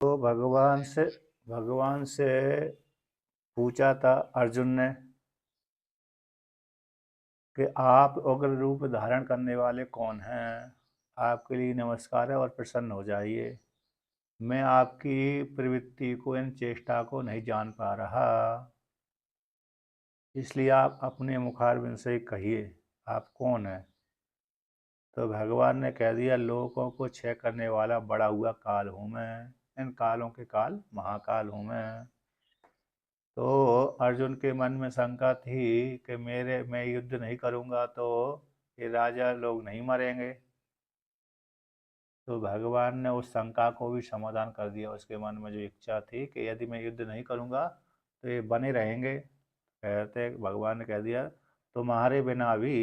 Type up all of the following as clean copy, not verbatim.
तो भगवान से पूछा था अर्जुन ने कि आप उग्र रूप धारण करने वाले कौन हैं? आपके लिए नमस्कार है और प्रसन्न हो जाइए। मैं आपकी प्रवृत्ति को, इन चेष्टा को नहीं जान पा रहा, इसलिए आप अपने मुखारबिंद से कहिए आप कौन हैं। तो भगवान ने कह दिया, लोगों को क्षय करने वाला बड़ा हुआ काल हूँ मैं, इन कालों के काल महाकाल हूँ मैं। तो अर्जुन के मन में शंका थी कि मैं युद्ध नहीं करूँगा तो ये राजा लोग नहीं मरेंगे। तो भगवान ने उस शंका को भी समाधान कर दिया। उसके मन में जो इच्छा थी कि यदि मैं युद्ध नहीं करूँगा तो ये बने रहेंगे, कहते भगवान ने कह दिया, तुम्हारे बिना भी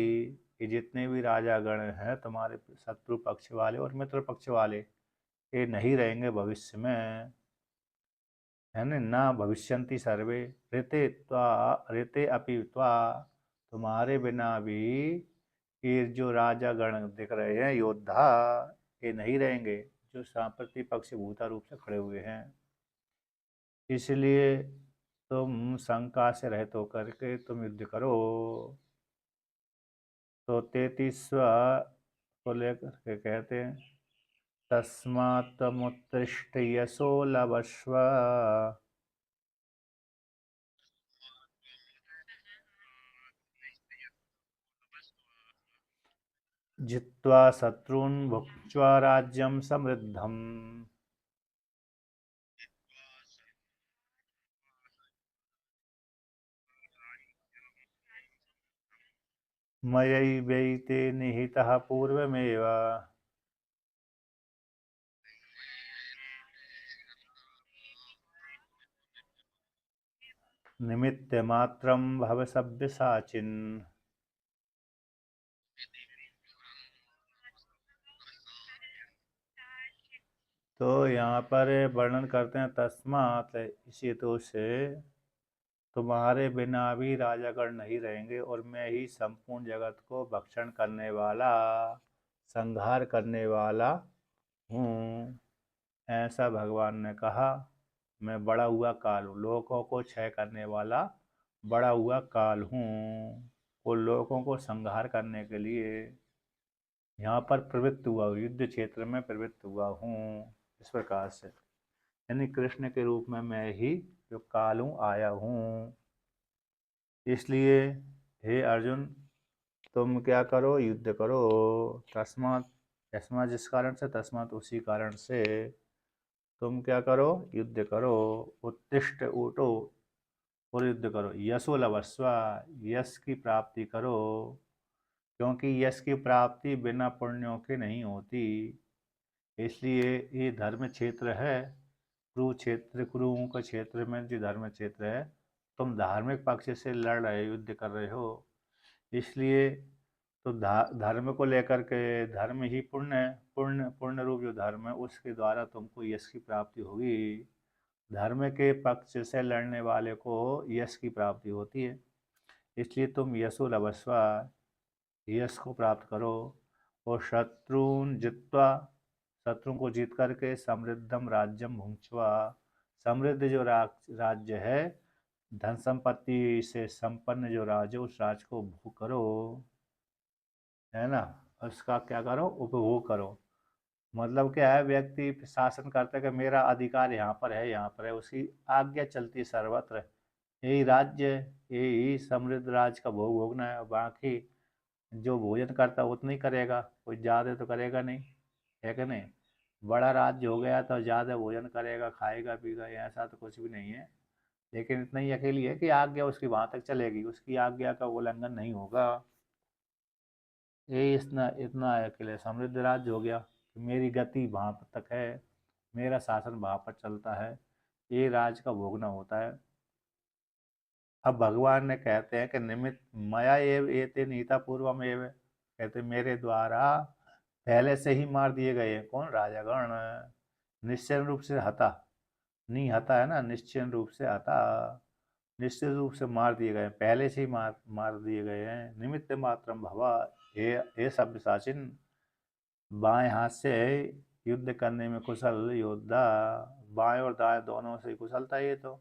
ये जितने भी राजागण हैं, तुम्हारे शत्रु पक्ष वाले और मित्र पक्ष वाले, ये नहीं रहेंगे भविष्य में, है ना भविष्यंति सर्वे ऋते अपि त्वा। तुम्हारे बिना भी ये जो राजा गण दिख रहे हैं योद्धा, ये नहीं रहेंगे, जो सांप्रति पक्ष भूता रूप से खड़े हुए हैं। इसलिए तुम शंका से रहित होकर के तुम युद्ध करो। तो 33वां को लेकर के कहते हैं, तस्मात् त्वमुत्तिष्ठ यशो लभस्व जित्वा शत्रून् भुक्त्वा राज्यं समृद्धम्। मयैवैते निहितः पूर्वमेव। निमित्तमात्रं भव सव्यसाचिन्। तो यहाँ पर वर्णन करते हैं, तस्मात् इस हेतु से तुम्हारे बिना भी राजागण नहीं रहेंगे और मैं ही संपूर्ण जगत को भक्षण करने वाला, संहार करने वाला हूँ, ऐसा भगवान ने कहा। मैं बड़ा हुआ काल हूँ, लोगों को क्षय करने वाला बड़ा हुआ काल हूँ, वो लोगों को संहार करने के लिए यहाँ पर प्रवृत्त हुआ हूँ, युद्ध क्षेत्र में प्रवृत्त हुआ हूँ। इस प्रकार से यानी कृष्ण के रूप में मैं ही जो काल हूँ आया हूँ। इसलिए हे अर्जुन, तुम क्या करो, युद्ध करो। तस्मात्, तस्मात् जिस कारण से, तस्मात् उसी कारण से तुम क्या करो, युद्ध करो। उत्तिष्ठ, उठो और युद्ध करो। यशो लभस्व, यश की प्राप्ति करो, क्योंकि यश की प्राप्ति बिना पुण्यों के नहीं होती। इसलिए ये धर्म क्षेत्र है, कुरुक्षेत्र, कुरुओं का क्षेत्र में जो धर्म क्षेत्र है, तुम धार्मिक पक्ष से लड़ रहे, युद्ध कर रहे हो, इसलिए तो धर्म को लेकर के, धर्म ही पुण्य है, पुण्य रूप जो धर्म है उसके द्वारा तुमको यश की प्राप्ति होगी। धर्म के पक्ष से लड़ने वाले को यश की प्राप्ति होती है। इसलिए तुम यशो लभस्व, यश को प्राप्त करो। और शत्रुन जित्वा, शत्रु को जीत करके, समृद्धम राज्यम भुंक्ष्वा, समृद्ध जो राज्य है, धन संपत्ति से संपन्न जो राज्य, उस राज्य को भोग करो, है ना। उसका क्या करो, उपभोग करो। मतलब क्या है, व्यक्ति शासन करता है कि मेरा अधिकार यहाँ पर है, यहाँ पर है, उसकी आज्ञा चलती सर्वत्र। यही राज्य, यही समृद्ध राज्य का भोग भोगना है। बाकी जो भोजन करता है उतना ही करेगा, कोई ज़्यादा तो करेगा नहीं, है कि नहीं। बड़ा राज्य हो गया तो ज़्यादा भोजन करेगा, खाएगा पीगा, ऐसा तो कुछ भी नहीं है। लेकिन इतना ही अकेली है कि आज्ञा उसकी वहाँ तक चलेगी, उसकी आज्ञा का उल्लंघन नहीं होगा। ये इतना इतना है अकेले समृद्ध राज्य हो गया, मेरी गति वहाँ तक है, मेरा शासन वहाँ पर चलता है, ये राज का भोगना होता है। अब भगवान ने कहते हैं कि निमित्त मया एव एते नीता पूर्वम एव, कहते मेरे द्वारा पहले से ही मार दिए गए हैं। कौन? राजागण। निश्चय रूप से हता, नहीं हता है ना, निश्चय रूप से हता, निश्चित रूप से मार दिए गए, पहले से ही मार मार दिए गए हैं। निमित्त मात्रम भवा, हे सब्यसाचिन, बाएं हाथ से युद्ध करने में कुशल योद्धा, बाएं और दाएं दोनों से कुशलता ये तो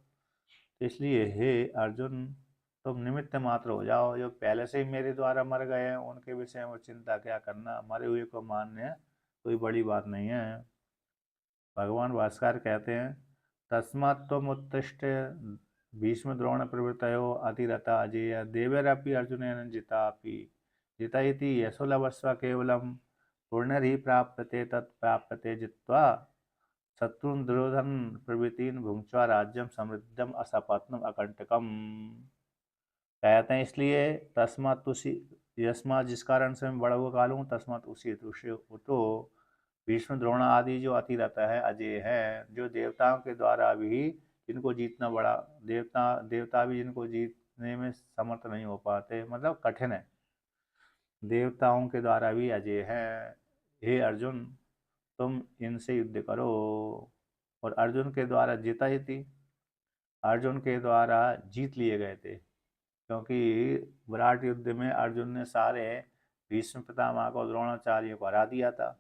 इसलिए हे अर्जुन तुम निमित्त मात्र हो जाओ। जो पहले से ही मेरे द्वारा मर गए हैं उनके विषय में चिंता क्या करना, मरे हुए को मानने कोई बड़ी बात नहीं है। भगवान भास्कर कहते हैं तस्मात् त्वमुत्तिष्ठ भीष्म द्रोण प्रभृतयो अतिरथा अजेय देवैरपि अर्जुनेन जितापि जितयति यशो लभस्व केवलम पुण्यर्हि प्राप्यते तत्प्राप्यते जित्वा शत्रुन दुर्योधन प्रभृतीन भुंक्त्वा राज्यम समृद्धम असपत्नम अकंटकम। कहते हैं इसलिए तस्मात् तुसी यस्मात् जिस कारण से मैं बड़ा हुआ काल हूँ, तस्मात् उसी तो भीष्म द्रोण आदि जो अति रहता है अजय है, जो देवताओं के द्वारा भी जिनको जीतना बड़ा देवता भी जिनको जीतने में समर्थ नहीं हो पाते, मतलब कठिन है, देवताओं के द्वारा भी अजय है। हे अर्जुन तुम इनसे युद्ध करो। और अर्जुन के द्वारा जीता ही थी, अर्जुन के द्वारा जीत लिए गए थे, क्योंकि विराट युद्ध में अर्जुन ने सारे भीष्म पितामह को द्रोणाचार्य को हरा दिया था।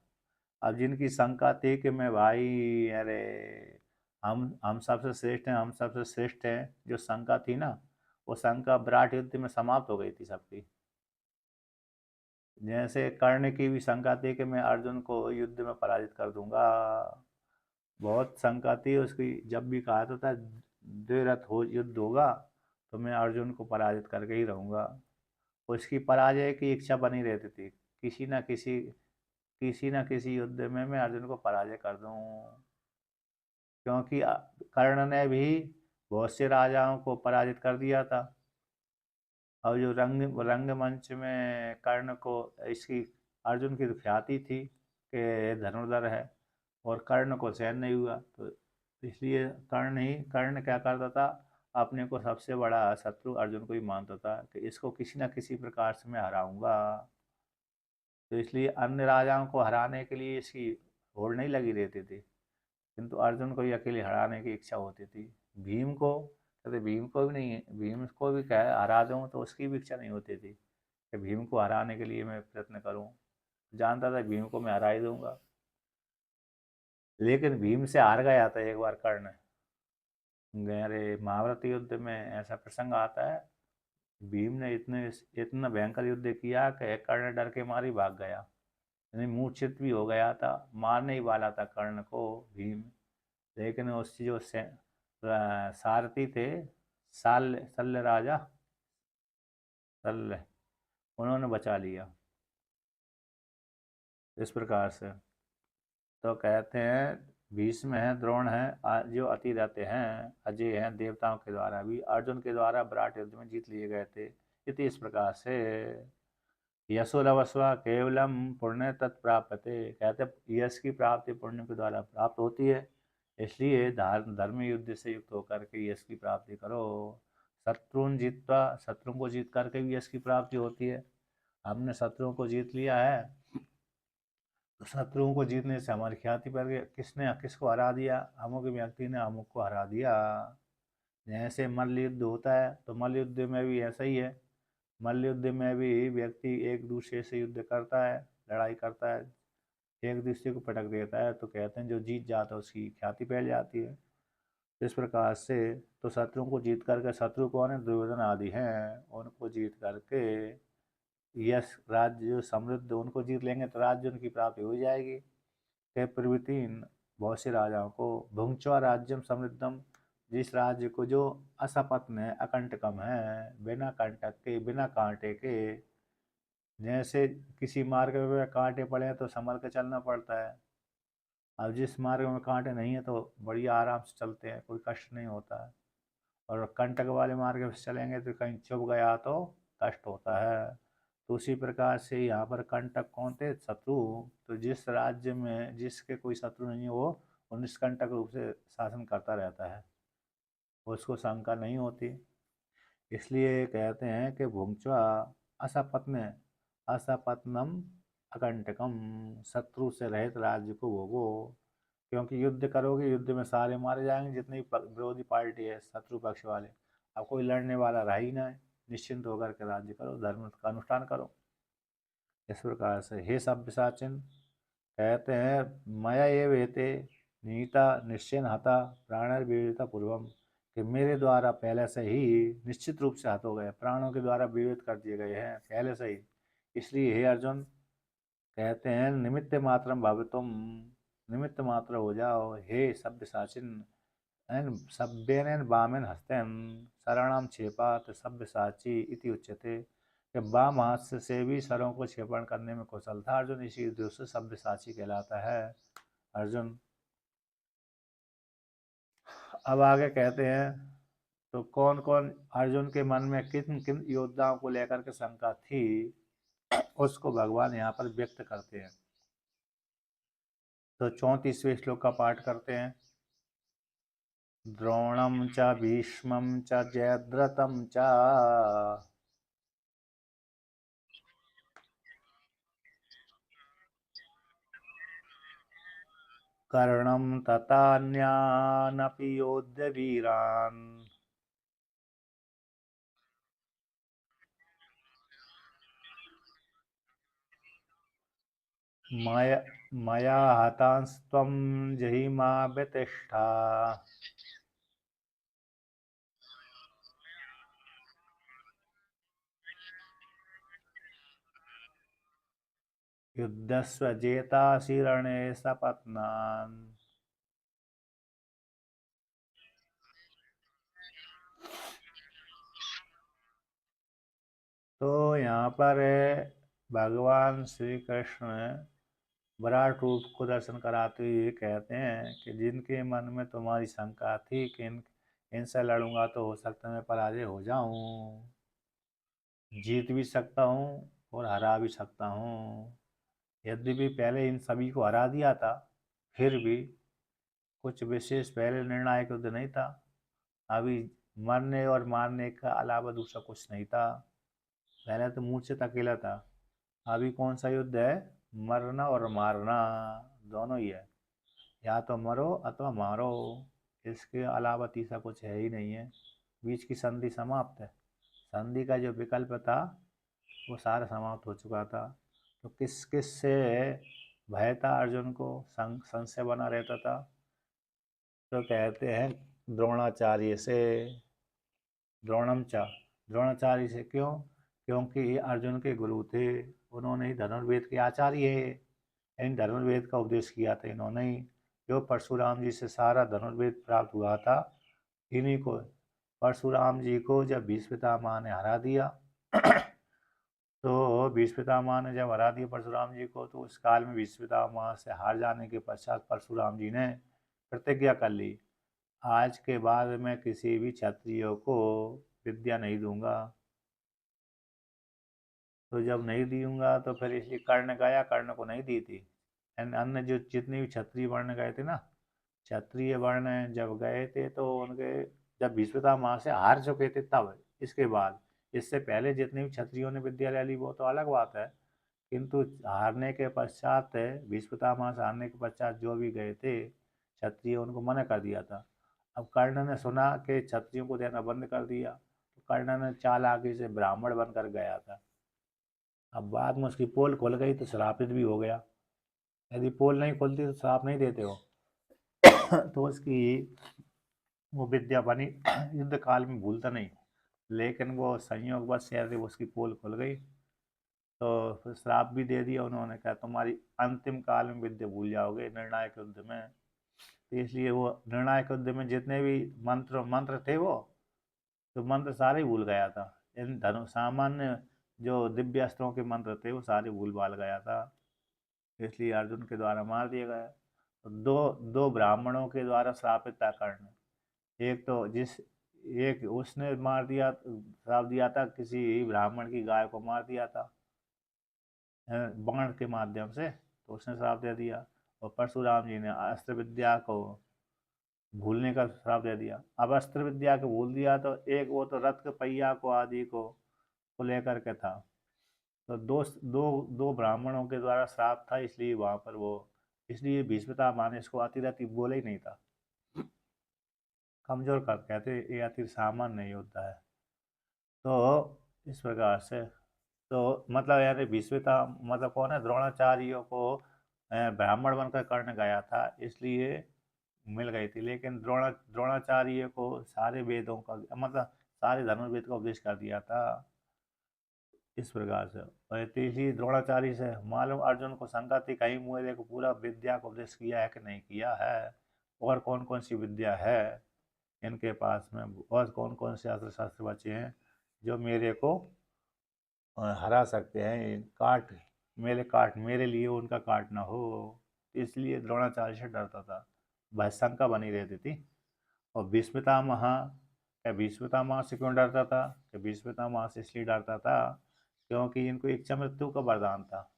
अब जिनकी शंका थी कि मैं भाई अरे हम सबसे श्रेष्ठ हैं, हम सबसे श्रेष्ठ हैं, जो शंका थी ना, वो शंका विराट युद्ध में समाप्त हो गई थी सबकी। जैसे कर्ण की भी शंका थी कि मैं अर्जुन को युद्ध में पराजित कर दूंगा, बहुत शंका थी उसकी। जब भी कहा था द्विरथ हो युद्ध होगा तो मैं अर्जुन को पराजित करके ही रहूंगा। उसकी पराजय की इच्छा बनी रहती थी, किसी न किसी युद्ध में मैं अर्जुन को पराजय कर दूं, क्योंकि कर्ण ने भी बहुत से राजाओं को पराजित कर दिया था। और जो रंगमंच में कर्ण को इसकी अर्जुन की तो ख्याति थी कि धनुर्धर है, और कर्ण को सहन नहीं हुआ, तो इसलिए कर्ण क्या करता था, अपने को सबसे बड़ा शत्रु अर्जुन को ही मानता था कि इसको किसी न किसी प्रकार से मैं हराऊंगा। तो इसलिए अन्य राजाओं को हराने के लिए इसकी होड़ नहीं लगी रहती थी, किंतु अर्जुन को ही अकेले हराने की इच्छा होती थी। भीम को कहते भीम को भी नहीं, भीम को भी कह हरा दूँ तो उसकी भी इच्छा नहीं होती थी कि भीम को हराने के लिए मैं प्रयत्न करूँ, जानता था भीम को मैं हरा ही दूंगा। लेकिन भीम से हार गया था एक बार कर्ण। गहरे महाभारत युद्ध में ऐसा प्रसंग आता है, भीम ने इतना भयंकर युद्ध किया कि कर्ण डर के मारे भाग गया, यानी मूर्छित भी हो गया था, मारने ही वाला था कर्ण को भीम। लेकिन उसकी जो सारथी थे शल्य राजा शल्य, उन्होंने बचा लिया इस प्रकार से। तो कहते हैं भीष्म है, द्रोण है, जो अति रहते हैं अजय हैं, देवताओं के द्वारा भी अर्जुन के द्वारा विराट युद्ध में जीत लिए गए थे। इस प्रकार से यशो लभस्व केवलम पुण्य तत्प्राप्यते, कहते यश की प्राप्ति पुण्य के द्वारा प्राप्त होती है, इसलिए धर्म युद्ध से युक्त होकर के यश की प्राप्ति करो। शत्रुन जीतवा, शत्रु को जीत करके भी यश की प्राप्ति होती है। हमने शत्रुओं को जीत लिया है तो शत्रुओं को जीतने से हमारी ख्याति बढ़ गई, किसने किसको हरा दिया, अमुक व्यक्ति ने अमुक को हरा दिया। जैसे मल्ल युद्ध होता है तो मल्ल युद्ध में भी ऐसा ही है, मल्ल युद्ध में भी व्यक्ति एक दूसरे से युद्ध करता है, लड़ाई करता है, एक दूसरे को पटक देता है, तो कहते हैं जो जीत जाता है उसकी ख्याति फैल जाती है। इस प्रकार से तो शत्रुओं को जीत करके, शत्रु कौन है, दुर्योधन आदि हैं, उनको जीत करके यश राज्य जो समृद्ध उनको जीत लेंगे तो राज्य उनकी प्राप्ति हो जाएगी। के प्रवृत्तिन बहुत से राजाओं को भुंक्त्वा राज्यम समृद्धम, जिस राज्य को जो असपत्न है, अकंटकम है, बिना कंटक के बिना कांटे के। जैसे किसी मार्ग में कांटे पड़े हैं तो संभल के चलना पड़ता है, अब जिस मार्ग में कांटे नहीं है तो बढ़िया आराम से चलते हैं, कोई कष्ट नहीं होता है। और कंटक वाले मार्ग से चलेंगे तो कहीं चुभ गया तो कष्ट होता है। तो उसी प्रकार से यहाँ पर कंटक कौन थे, शत्रु। तो जिस राज्य में जिसके कोई शत्रु नहीं है वो निष्कंटक रूप से शासन करता रहता है, उसको शंका नहीं होती। इसलिए कहते हैं कि भुंक्त्वा असपत्न असपत्नम अकंटकम, शत्रु से रहित राज्य को भोगो, क्योंकि युद्ध करोगे, युद्ध में सारे मारे जाएंगे जितनी विरोधी पार्टी है, शत्रु पक्ष वाले, अब कोई लड़ने वाला रह ही ना, निश्चिंत होकर के राज्य करो, धर्म का अनुष्ठान करो। इस प्रकार से हे सभ्यसाचिन, कहते हैं मया ये वेते नीता निश्चयन हता प्राणर्विवेता पूर्वम, कि मेरे द्वारा पहले से ही निश्चित रूप से हत हो गए, प्राणों के द्वारा विवेक कर दिए गए हैं पहले से ही। इसलिए हे अर्जुन, कहते हैं निमित्त मात्रम भवितुम, निमित्त मात्र हो जाओ हे सभ्य साचिन, एन सभ्यन वामेन हस्तन शरणम छेपात सभ्य साची इति उच्यते, कि वाम हाथ से भी सरों को छेपण करने में कुशल था अर्जुन, इसी दृष्टि से सभ्य साची कहलाता है अर्जुन। अब आगे कहते हैं, तो कौन कौन अर्जुन के मन में किन किन योद्धाओं को लेकर के शंका थी, उसको भगवान यहाँ पर व्यक्त करते हैं। तो 34वें श्लोक का पाठ करते हैं। द्रोणम च भीष्मं च जयद्रथं च कर्णं तथान्यानपि योध्य वीरान्, मया हतांस्त्वं जहिमा व्यतिष्ठा। युद्धस्व जेतासि रणे सपत्नान्। तो यहाँ पर भगवान श्री कृष्ण विराट रूप को दर्शन कराते हुए कहते हैं कि जिनके मन में तुम्हारी शंका थी कि इनसे लड़ूंगा तो हो सकता है मैं पराजय हो जाऊं, जीत भी सकता हूँ और हरा भी सकता हूँ। यद्यपि पहले इन सभी को हरा दिया था, फिर भी कुछ विशेष पहले निर्णायक युद्ध नहीं था। अभी मरने और मारने का अलावा दूसरा कुछ नहीं था। पहले तो मूर्छित अकेला था, अभी कौन सा युद्ध है? मरना और मारना दोनों ही है। या तो मरो अथवा मारो, इसके अलावा तीसरा कुछ है ही नहीं है। बीच की संधि समाप्त है। संधि का जो विकल्प था वो सारा समाप्त हो चुका था। तो किस किस से भय था अर्जुन को, संशय बना रहता था? तो कहते हैं द्रोणाचार्य से। द्रोणम चा, द्रोणाचार्य से क्यों? क्योंकि ये अर्जुन के गुरु थे, उन्होंने ही धनुर्वेद के आचार्य है, इन धनुर्वेद का उपदेश किया था इन्होंने ही। जो परशुराम जी से सारा धनुर्वेद प्राप्त हुआ था, इन्हीं को। परशुराम जी को जब भीष्म पितामह ने हरा दिया तो भीष्म पितामह ने जब हरा दिया परशुराम जी को, तो उस काल में भीष्म पितामह से हार जाने के पश्चात परशुराम जी ने प्रतिज्ञा कर ली, आज के बाद मैं किसी भी क्षत्रिय को विद्या नहीं दूंगा। तो जब नहीं दूंगा तो फिर इसलिए कर्ण गया, कर्ण को नहीं दी थी। एंड अन्य जो जितने भी क्षत्रिय वर्ण गए थे ना, क्षत्रिय वर्ण जब गए थे तो उनके, जब भीष्म पितामह से हार चुके थे तब, इसके बाद, इससे पहले जितने भी क्षत्रियों ने विद्या ले ली वो तो अलग बात है, किंतु हारने के पश्चात, भीष्म पितामह से हारने के पश्चात जो भी गए थे क्षत्रिय, उनको मना कर दिया था। अब कर्ण ने सुना कि क्षत्रियों को देना बंद कर दिया, तो कर्ण ने चालाकी से ब्राह्मण बनकर गया था। अब बाद में उसकी पोल खुल गई तो श्रापित भी हो गया। यदि पोल नहीं खुलती तो श्राप नहीं देते हो तो उसकी वो विद्या बनी युद्ध काल में भूलता नहीं, लेकिन वो संयोगवश यदि उसकी पोल खुल गई तो फिर श्राप भी दे दिया उन्होंने, कहा तुम्हारी अंतिम काल में विद्या भूल जाओगे निर्णायक युद्ध में। तो इसलिए वो निर्णायक युद्ध में जितने भी मंत्र मंत्र थे, वो तो मंत्र सारे भूल गया था। इन धनु सामान्य जो दिव्य अस्त्रों के मंत्र थे वो सारे भूल भाल गया था, इसलिए अर्जुन के द्वारा मार दिया गया। तो दो दो ब्राह्मणों के द्वारा श्रापित था कर्ण। एक तो जिस एक उसने मार दिया, श्राप दिया था, किसी ब्राह्मण की गाय को मार दिया था बाण के माध्यम से, तो उसने श्राप दे दिया। और परशुराम जी ने अस्त्र विद्या को भूलने का श्राप दे दिया। अब अस्त्र विद्या को भूल दिया तो एक वो तो रथ के पहिया को आदि को लेकर के था। तो दो दो दो ब्राह्मणों के द्वारा श्राप था, इसलिए वहां पर वो, इसलिए भीष्म पितामह ने इसको अतिरथी बोला ही नहीं था। कमजोर कर कहते ये अति सामान्य नहीं होता है। तो इस प्रकार से, तो मतलब यानी भीष्म पिता मतलब कौन है? द्रोणाचार्यों को ब्राह्मण बनकर कर्ण गया था, इसलिए मिल गई थी। लेकिन द्रोणाचार्य को सारे वेदों का मतलब सारे धनुर्वेद का उपदेश कर दिया था इस प्रकार से। और तीसरी द्रोणाचार्य से मालूम अर्जुन को शंका थी कहीं मेरे को पूरा विद्या का उपदेश किया है कि नहीं किया है, और कौन कौन सी विद्या है इनके पास में, और कौन कौन से अस्त्र शस्त्र बचे हैं जो मेरे को हरा सकते हैं, काट मेरे लिए उनका काट ना हो। इसलिए द्रोणाचार्य से डरता था, भाई शंका बनी रहती थी। और भीष्म पितामह से क्यों डरता था, कि भीष्म पितामह से इसलिए डरता था क्योंकि इनको इच्छा मृत्यु का वरदान था।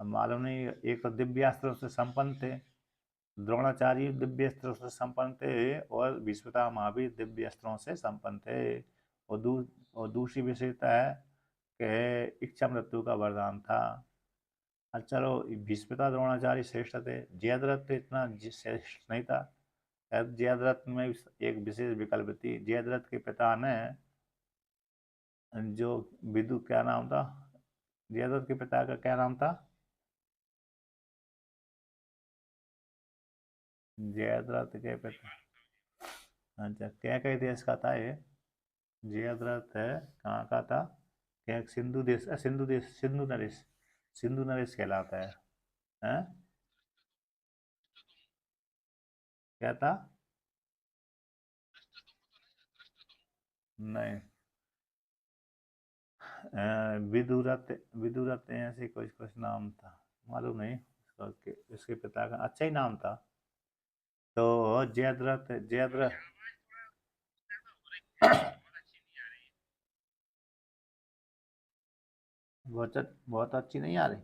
अब मालूम नहीं, एक तो दिव्यास्त्रों से संपन्न थे, द्रोणाचार्य दिव्यास्त्रों से संपन्न थे और भीष्म पितामह भी दिव्यास्त्रों से संपन्न थे। और दूसरी विशेषता है कि इच्छा मृत्यु का वरदान था। अच्छा चलो, भीष्म द्रोणाचार्य श्रेष्ठ थे, जयद्रथ तो इतना श्रेष्ठ नहीं था। जयद्रथ में एक विशेष विकल्प थी। जयद्रथ के पिता ने जो विदु क्या नाम था, जयद्रथ के पिता का क्या नाम था? जयद्रथ के पिता, अच्छा क्या कई देश का था ये? जयद्रथ है कहाँ का था? क्या सिंधु देश, सिंधु नरेश कहलाता है। हैं? क्या था? नहीं, विदुरथ, विदुरथ ऐसे कुछ कुछ नाम था, मालूम नहीं इसके पिता का अच्छा ही नाम था। तो जयद्रथ बहुत अच्छी नहीं आ रही।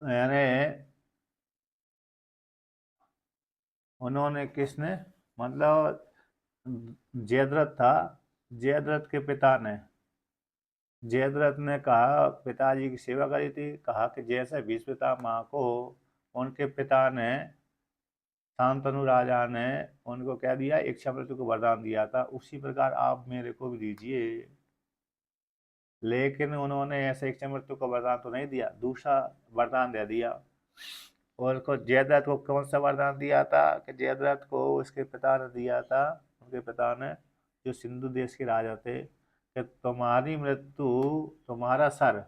यानी उन्होंने किसने, मतलब जयद्रथ था, जयद्रथ के पिता ने, जयद्रथ ने कहा पिताजी की सेवा करी थी, कहा कि जैसे भीष्म पितामह को उनके पिता ने, शांतनु राजा ने उनको क्या दिया, इच्छा मृत्यु को वरदान दिया था, उसी प्रकार आप मेरे को भी दीजिए। लेकिन उन्होंने ऐसे इच्छा मृत्यु का वरदान तो नहीं दिया, दूसरा वरदान दे दिया। और को जयद्रथ को कौन सा वरदान दिया था, कि जयद्रथ को उसके पिता ने दिया था, उनके पिता ने जो सिंधु देश के राजा थे, कि तुम्हारी मृत्यु, तुम्हारा सर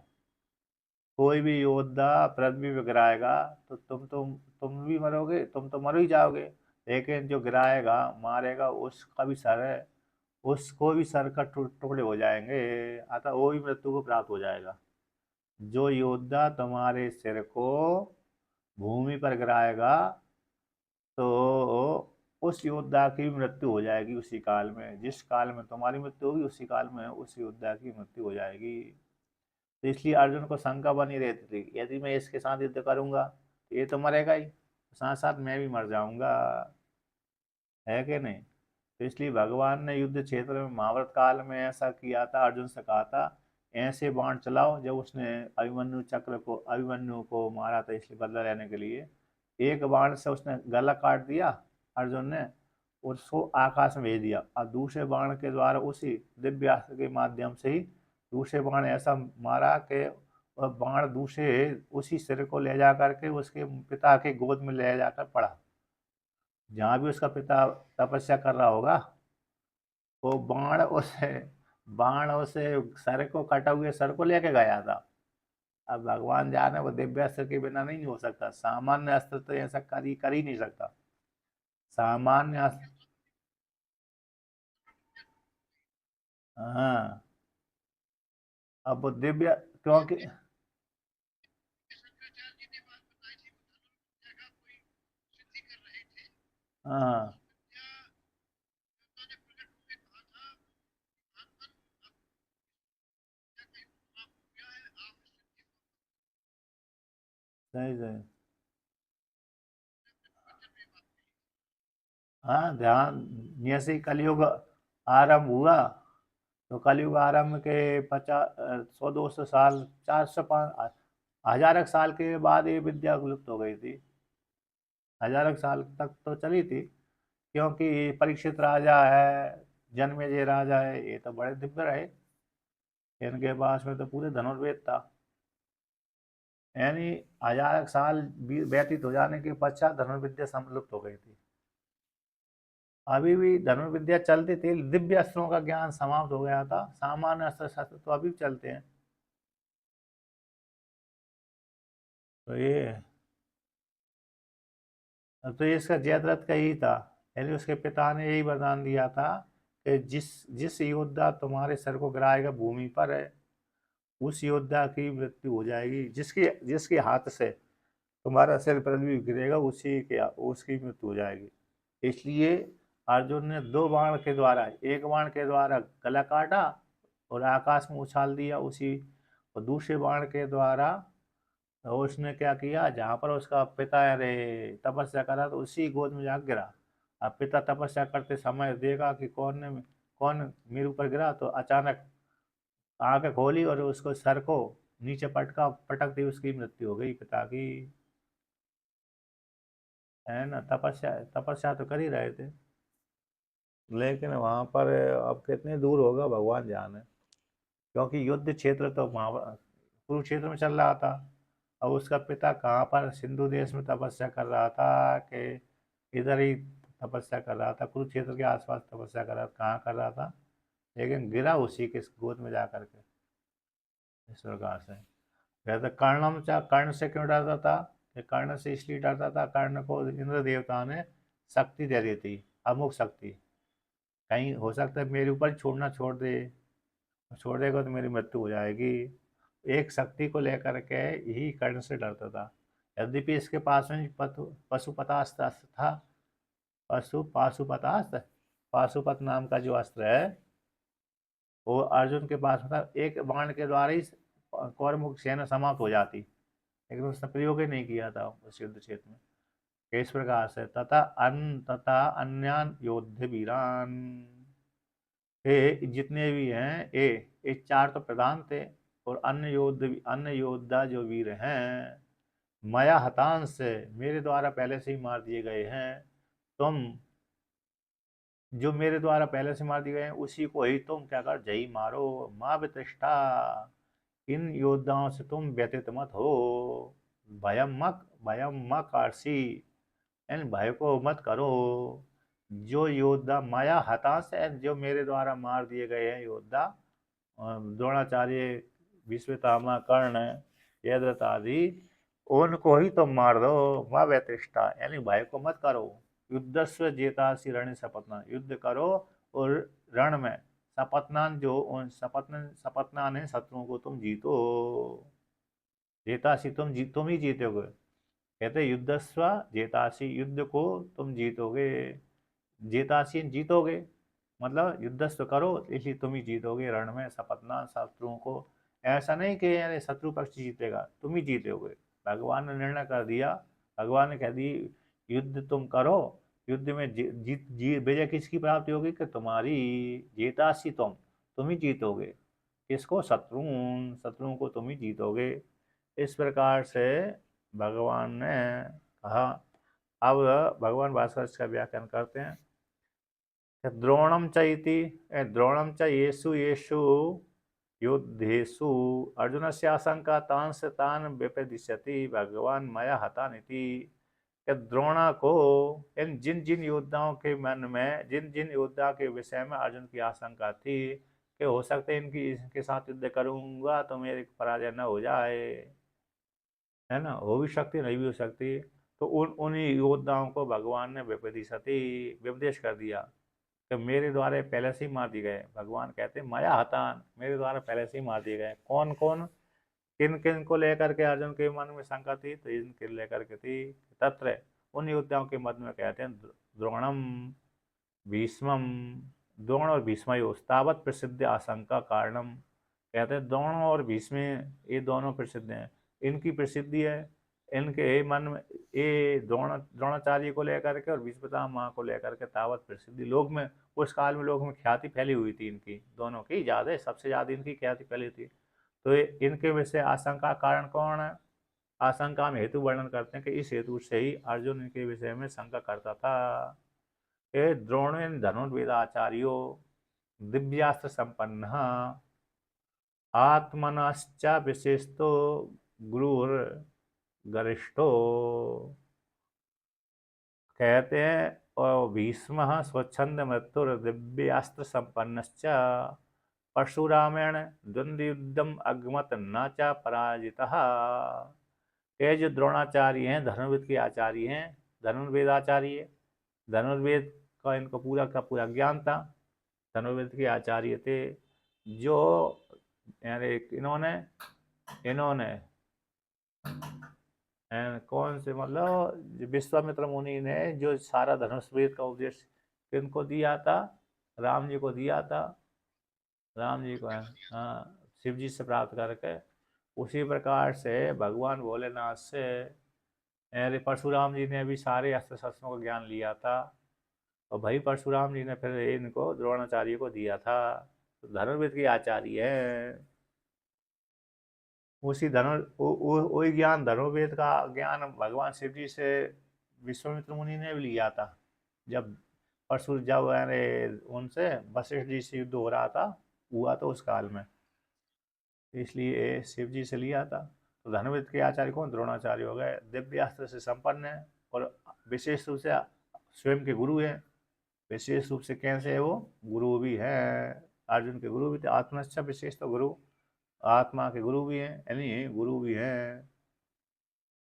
कोई भी योद्धा पृथ्वी पे गिराएगा तो तुम भी मरोगे, तुम तो मर ही जाओगे, लेकिन जो गिराएगा मारेगा उसका भी सर है, उसको भी सर का टुकड़े हो जाएंगे, अतः वो भी मृत्यु को प्राप्त हो जाएगा। जो योद्धा तुम्हारे सिर को भूमि पर गिराएगा तो उस योद्धा की भी मृत्यु हो जाएगी उसी काल में, जिस काल में तुम्हारी मृत्यु होगी उसी काल में उस योद्धा की मृत्यु हो जाएगी। तो इसलिए अर्जुन को शंका बनी रहती थी, यदि मैं इसके साथ युद्ध करूंगा तो ये तो मरेगा ही, साथ साथ मैं भी मर जाऊंगा, है कि नहीं? तो इसलिए भगवान ने युद्ध क्षेत्र में महाभारत काल में ऐसा किया था, अर्जुन से कहा था ऐसे बाण चलाओ, जब उसने अभिमन्यु को मारा था इसलिए बदला लेने के लिए, एक बाण से उसने गला काट दिया अर्जुन ने, और उसको आकाश में भेज दिया, और दूसरे बाण के द्वारा उसी दिव्यास्त्र के माध्यम से ही दूसरे बाण ऐसा मारा कि वह बाण दूसरे उसी सिर को ले जा करके उसके पिता के गोद में ले जाकर पड़ा, जहाँ भी उसका पिता तपस्या कर रहा होगा, वो बाण उसे सर को, कटा हुए सर को लेके गया था। अब भगवान जाने, वो दिव्य अस्त्र के बिना नहीं हो सकता, सामान्य अस्त्र तो ऐसा कर ही नहीं सकता, सामान्य अस्त्र। हाँ, अब वो दिव्य, क्योंकि हाँ सही सही, हाँ ध्यान, जैसे ही कलयुग आरंभ हुआ, तो कलयुग आरंभ के 50 100 200 साल, 400 5 हजार एक साल के बाद ये विद्या लुप्त हो गई थी, हजार एक साल तक तो चली थी, क्योंकि परीक्षित राजा है, जन्मेजय राजा है, ये तो बड़े दिव्य रहे, इनके पास में तो पूरे धनुर्वेद था। यानी 1000 साल व्यतीत हो जाने के पश्चात धनुर्विद्या समाप्त हो गई थी। अभी भी धनुर्विद्या चलती थी, दिव्य अस्त्रों का ज्ञान समाप्त हो गया था, सामान्य अस्त्र शस्त्र तो अभी भी चलते हैं। तो इसका जयद्रथ का ही था। यानी उसके पिता ने यही वरदान दिया था कि जिस जिस योद्धा तुम्हारे सर को गिराएगा भूमि पर है, उस योद्धा की मृत्यु हो जाएगी। जिसके जिसके हाथ से तुम्हारा सिर पृथ्वी गिरेगा उसकी मृत्यु हो जाएगी। इसलिए अर्जुन ने 2 बाण के द्वारा, एक बाण के द्वारा गला काटा और आकाश में उछाल दिया उसी, और दूसरे बाण के द्वारा तो उसने क्या किया, जहाँ पर उसका पिता अरे तपस्या करा तो उसी गोद में जाकर गिरा। अब पिता तपस्या करते समय देखा कि कौन मेरे ऊपर गिरा, तो अचानक आंखें खोली और उसको सर को नीचे पटक दी, उसकी मृत्यु हो गई पिता की। है ना, तपस्या तपस्या तो कर ही रहे थे, लेकिन वहां पर अब कितनी दूर होगा भगवान जाने। क्योंकि युद्ध क्षेत्र तो वहां कुरुक्षेत्र में चल रहा था। अब उसका पिता कहाँ पर सिंधु देश में तपस्या कर रहा था कि इधर ही तपस्या कर रहा था, कुरुक्षेत्र के आसपास तपस्या कर रहा था, कहाँ कर रहा था, लेकिन गिरा उसी के गोद में जा करके इस प्रकार से। कहते कर्ण से क्यों डरता था, कि कर्ण से इसलिए डरता था, कर्ण को इंद्र देवता ने शक्ति दे दी थी, अमुक शक्ति, कहीं हो सकता है मेरे ऊपर छोड़ देगा तो मेरी मृत्यु हो जाएगी। एक शक्ति को लेकर के यही कर्ण से डरता था। यद्यपि इसके पास में पशुपतास्त्र था, पाशुपतास्त्र, पाशुपत नाम का जो अस्त्र है वो अर्जुन के पास में था। एक बाण के द्वारा ही कौरवों की सेना समाप्त हो जाती, लेकिन उसने प्रयोग ही नहीं किया था उस युद्ध क्षेत्र में। इस प्रकार से तथा अन्यान योद्ध वीरान, ये जितने भी हैं ये 4 तो प्रधान थे, और अन्य योद्धा जो वीर हैं मया हतांश से मेरे द्वारा पहले से ही मार दिए गए हैं। तुम जो मेरे द्वारा पहले से मार दिए गए हैं उसी को ही तुम क्या कर जय मारो। माँ वितृष्ठा, इन योद्धाओं से तुम व्यतीत मत हो। भयम मक आरसी, इन भय को मत करो। जो योद्धा माया हताश है, जो मेरे द्वारा मार दिए गए हैं योद्धा, द्रोणाचार्य, भीष्मपितामह, कर्ण, जयद्रथ आदि, उनको ही तुम मार दो। माँ व्यतिष्ठा, यानी भय को मत करो। युद्धस्व जेतासी रण सपतना, युद्ध करो और रण में सपत्नान जो उन सपत्नान है शत्रुओं को तुम जीतो। जेतासी तुम ही जीतोगे। कहते युद्धस्व जेतासी, युद्ध को तुम जीतोगे। जेतासी जीतोगे मतलब युद्धस्व करो इसलिए तुम ही जीतोगे रण में सपतना शत्रुओं को। ऐसा नहीं कि यानी शत्रु पक्ष जीतेगा, तुम ही जीतोगे। भगवान ने निर्णय कर दिया, भगवान ने कह दी युद्ध तुम करो, युद्ध में विजय किसकी प्राप्ति होगी, कि तुम्हारी। जेतासी तुम ही जीतोगे। किसको, शत्रुओं को तुम ही जीतोगे। इस प्रकार से भगवान ने कहा। अब भगवान भास्कर का व्याख्यान करते हैं। द्रोणम चैति, द्रोणम च येषु येषु युद्धेषु अर्जुनस्य आशंका तान से तान व्यपदिश्यति भगवान मया हतानिति। द्रोणा को, इन जिन जिन योद्धाओं के मन में, जिन जिन योद्धा के विषय में अर्जुन की आशंका थी कि हो सकता है इनके साथ युद्ध करूंगा तो मेरी पराजय न हो जाए, है ना, हो भी सकती नहीं भी हो सकती, तो उन्हीं योद्धाओं को भगवान ने व्यपदेश कर दिया कि मेरे द्वारा पहले से ही मार दिए गए। भगवान कहते हैं माया हतान, मेरे द्वारा पहले से ही मार दिए गए। कौन कौन, किन किन को लेकर के अर्जुन के मन में शंका थी, तो इनके लेकर के थी। तत्र उन योद्धाओं के मध्य में कहते हैं द्रोणम भीष्मम, द्रोण और भीष्म तावत प्रसिद्ध आशंका कारणम। कहते हैं द्रोण और भीष्म ये दोनों प्रसिद्ध हैं, इनकी प्रसिद्धि है, इनके मन में ये द्रोणाचार्य को लेकर के और भीष्मपितामह को लेकर के तावत प्रसिद्धि लोग में, उस काल में लोग में ख्याति फैली हुई थी, इनकी दोनों की ज्यादा, सबसे ज्यादा इनकी ख्याति फैली थी। तो इनके विषय आशंका कारण कौन है, आशंका में हेतु वर्णन करते हैं कि इस हेतु से ही अर्जुन इनके विषय में शंका करता था। द्रोणेन धनुर्वेदाचार्यो दिव्यास्त्र संपन्न आत्मनश्च विशेषतो गुरुर गरिष्ठो। कहते हैं और भीष्म स्वच्छंद मृत्युर दिव्यास्त्र संपन्नश्च परशुरामेण द्वंद्वयुद्धम अगमत न च पराजितः। ये जो द्रोणाचार्य हैं धनुर्वेद के आचार्य हैं, धनुर्वेद आचार्य, धनुर्वेद का इनको पूरा का पूरा ज्ञान था, धनुर्वेद के आचार्य थे। जो यानी इन्होंने इन्होंने कौन से मतलब विश्वामित्र मुनि ने जो सारा धनुर्वेद का उपदेश किनको दिया था? राम जी को दिया था। राम जी को, हाँ, शिव जी से प्राप्त करके उसी प्रकार से भगवान भोलेनाथ से परशुराम जी ने भी सारे अस्त्र शस्त्रों का ज्ञान लिया था और भाई परशुराम जी ने फिर इनको द्रोणाचार्य को दिया था। तो धनुर्वेद के आचार्य है। उसी वही ज्ञान धनुर्वेद का ज्ञान भगवान शिव जी से विश्वामित्र मुनि ने भी लिया था। जब जब उनसे वशिष्ठ जी से युद्ध हो रहा था, हुआ तो उस काल में, इसलिए शिव जी से लिया था। तो धनुर्वेद के आचार्य कौन? द्रोणाचार्य हो गए। दिव्यास्त्र से संपन्न है और विशेष रूप से स्वयं के गुरु हैं। विशेष रूप से कैसे है वो? गुरु भी है, अर्जुन के गुरु भी थे। आत्मनिष्ठ विशेष तो गुरु, आत्मा के गुरु भी हैं, यानी गुरु भी हैं।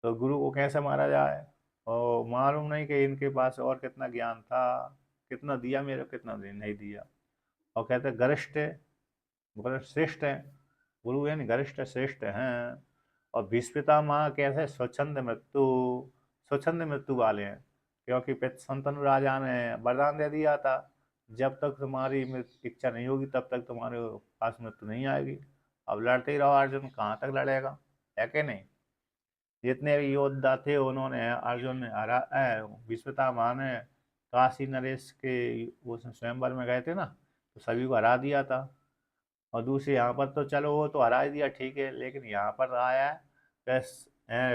तो गुरु को कैसे मारा जाए? और मालूम नहीं कि इनके पास और कितना ज्ञान था, कितना दिया मेरे को, कितना नहीं दिया। और कहते गरिष्ठ श्रेष्ठ है, गुरु यानी गरिष्ठ श्रेष्ठ हैं। और भीष्मिता माँ कैसे? स्वच्छंद मृत्यु, स्वच्छंद मृत्यु वाले हैं, क्योंकि शंतनु राजा ने वरदान दे दिया था जब तक तुम्हारी इच्छा नहीं होगी तब तक तुम्हारे पास मृत्यु नहीं आएगी। अब लड़ते ही रहो, अर्जुन कहाँ तक लड़ेगा, है कि नहीं? जितने भी योद्धा थे उन्होंने अर्जुन ने हरा, भीष्मिता माँ ने काशी नरेश के वो स्वयंवर में गए थे ना, तो सभी को हरा दिया था। और दूसरे यहाँ पर तो चलो वो तो हरा ही दिया, ठीक है, लेकिन यहाँ पर आया है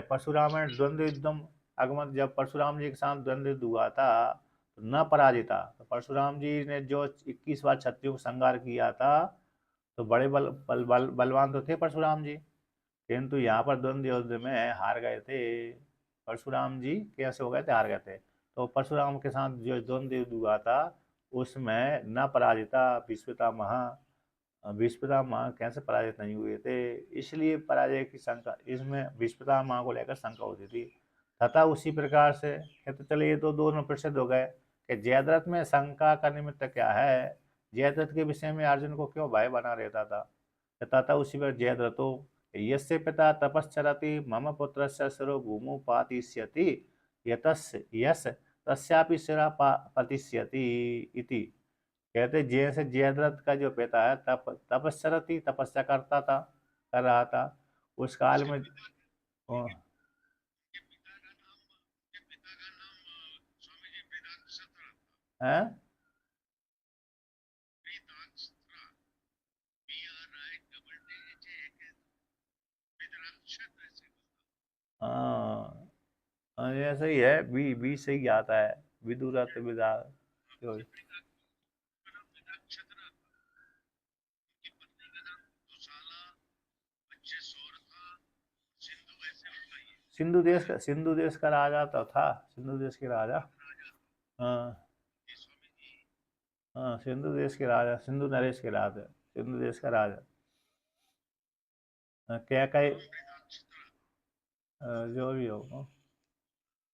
परशुराम द्वंद्व युद्धम अगमत। जब परशुराम जी के साथ द्वंद्व युद्ध हुआ था तो न पराजिता, तो परशुराम जी ने जो 21 बार क्षत्रियों को संहार किया था, तो बड़े बलवान तो थे परशुराम जी, किंतु यहाँ पर द्वंद्व युद्ध में हार गए थे। परशुराम जी कैसे हो गए थे? हार गए थे। तो परशुराम के साथ जो द्वंद्व युद्ध हुआ था उसमें न पराजिता भीष्मिता माँ कैसे पराजित नहीं हुए थे, इसलिए पराजय की शंका इसमें भीष्मिता माँ को लेकर शंका होती थी। तथा उसी प्रकार से कहते चले ये तो दोनों प्रसिद्ध हो गए कि जयद्रथ में शंका का निमित्त क्या है, जयद्रथ के विषय में अर्जुन को क्यों भय बना रहता था। तथा उसी पर जयद्रथो यस्य पिता तपश्चरति मम पुत्रस्य शिरो भूमौ पातिष्यति यतस्य यश तस्यापि शिरा पतिष्यति इति। कहते जैसे जयद्रथ का जो पिता है तपस्या तपस्या करता था, कर रहा था उस काल में। है हाँ, ऐसा ही है, बी से ही आता है, विदुरथ विदा जो। सिंधु देश का राजा तो था, सिंधु देश के राजा। हाँ हाँ, सिंधु देश के राजा, सिंधु नरेश के राजा, सिंधु देश का राजा। क्या कहे, जो भी हो।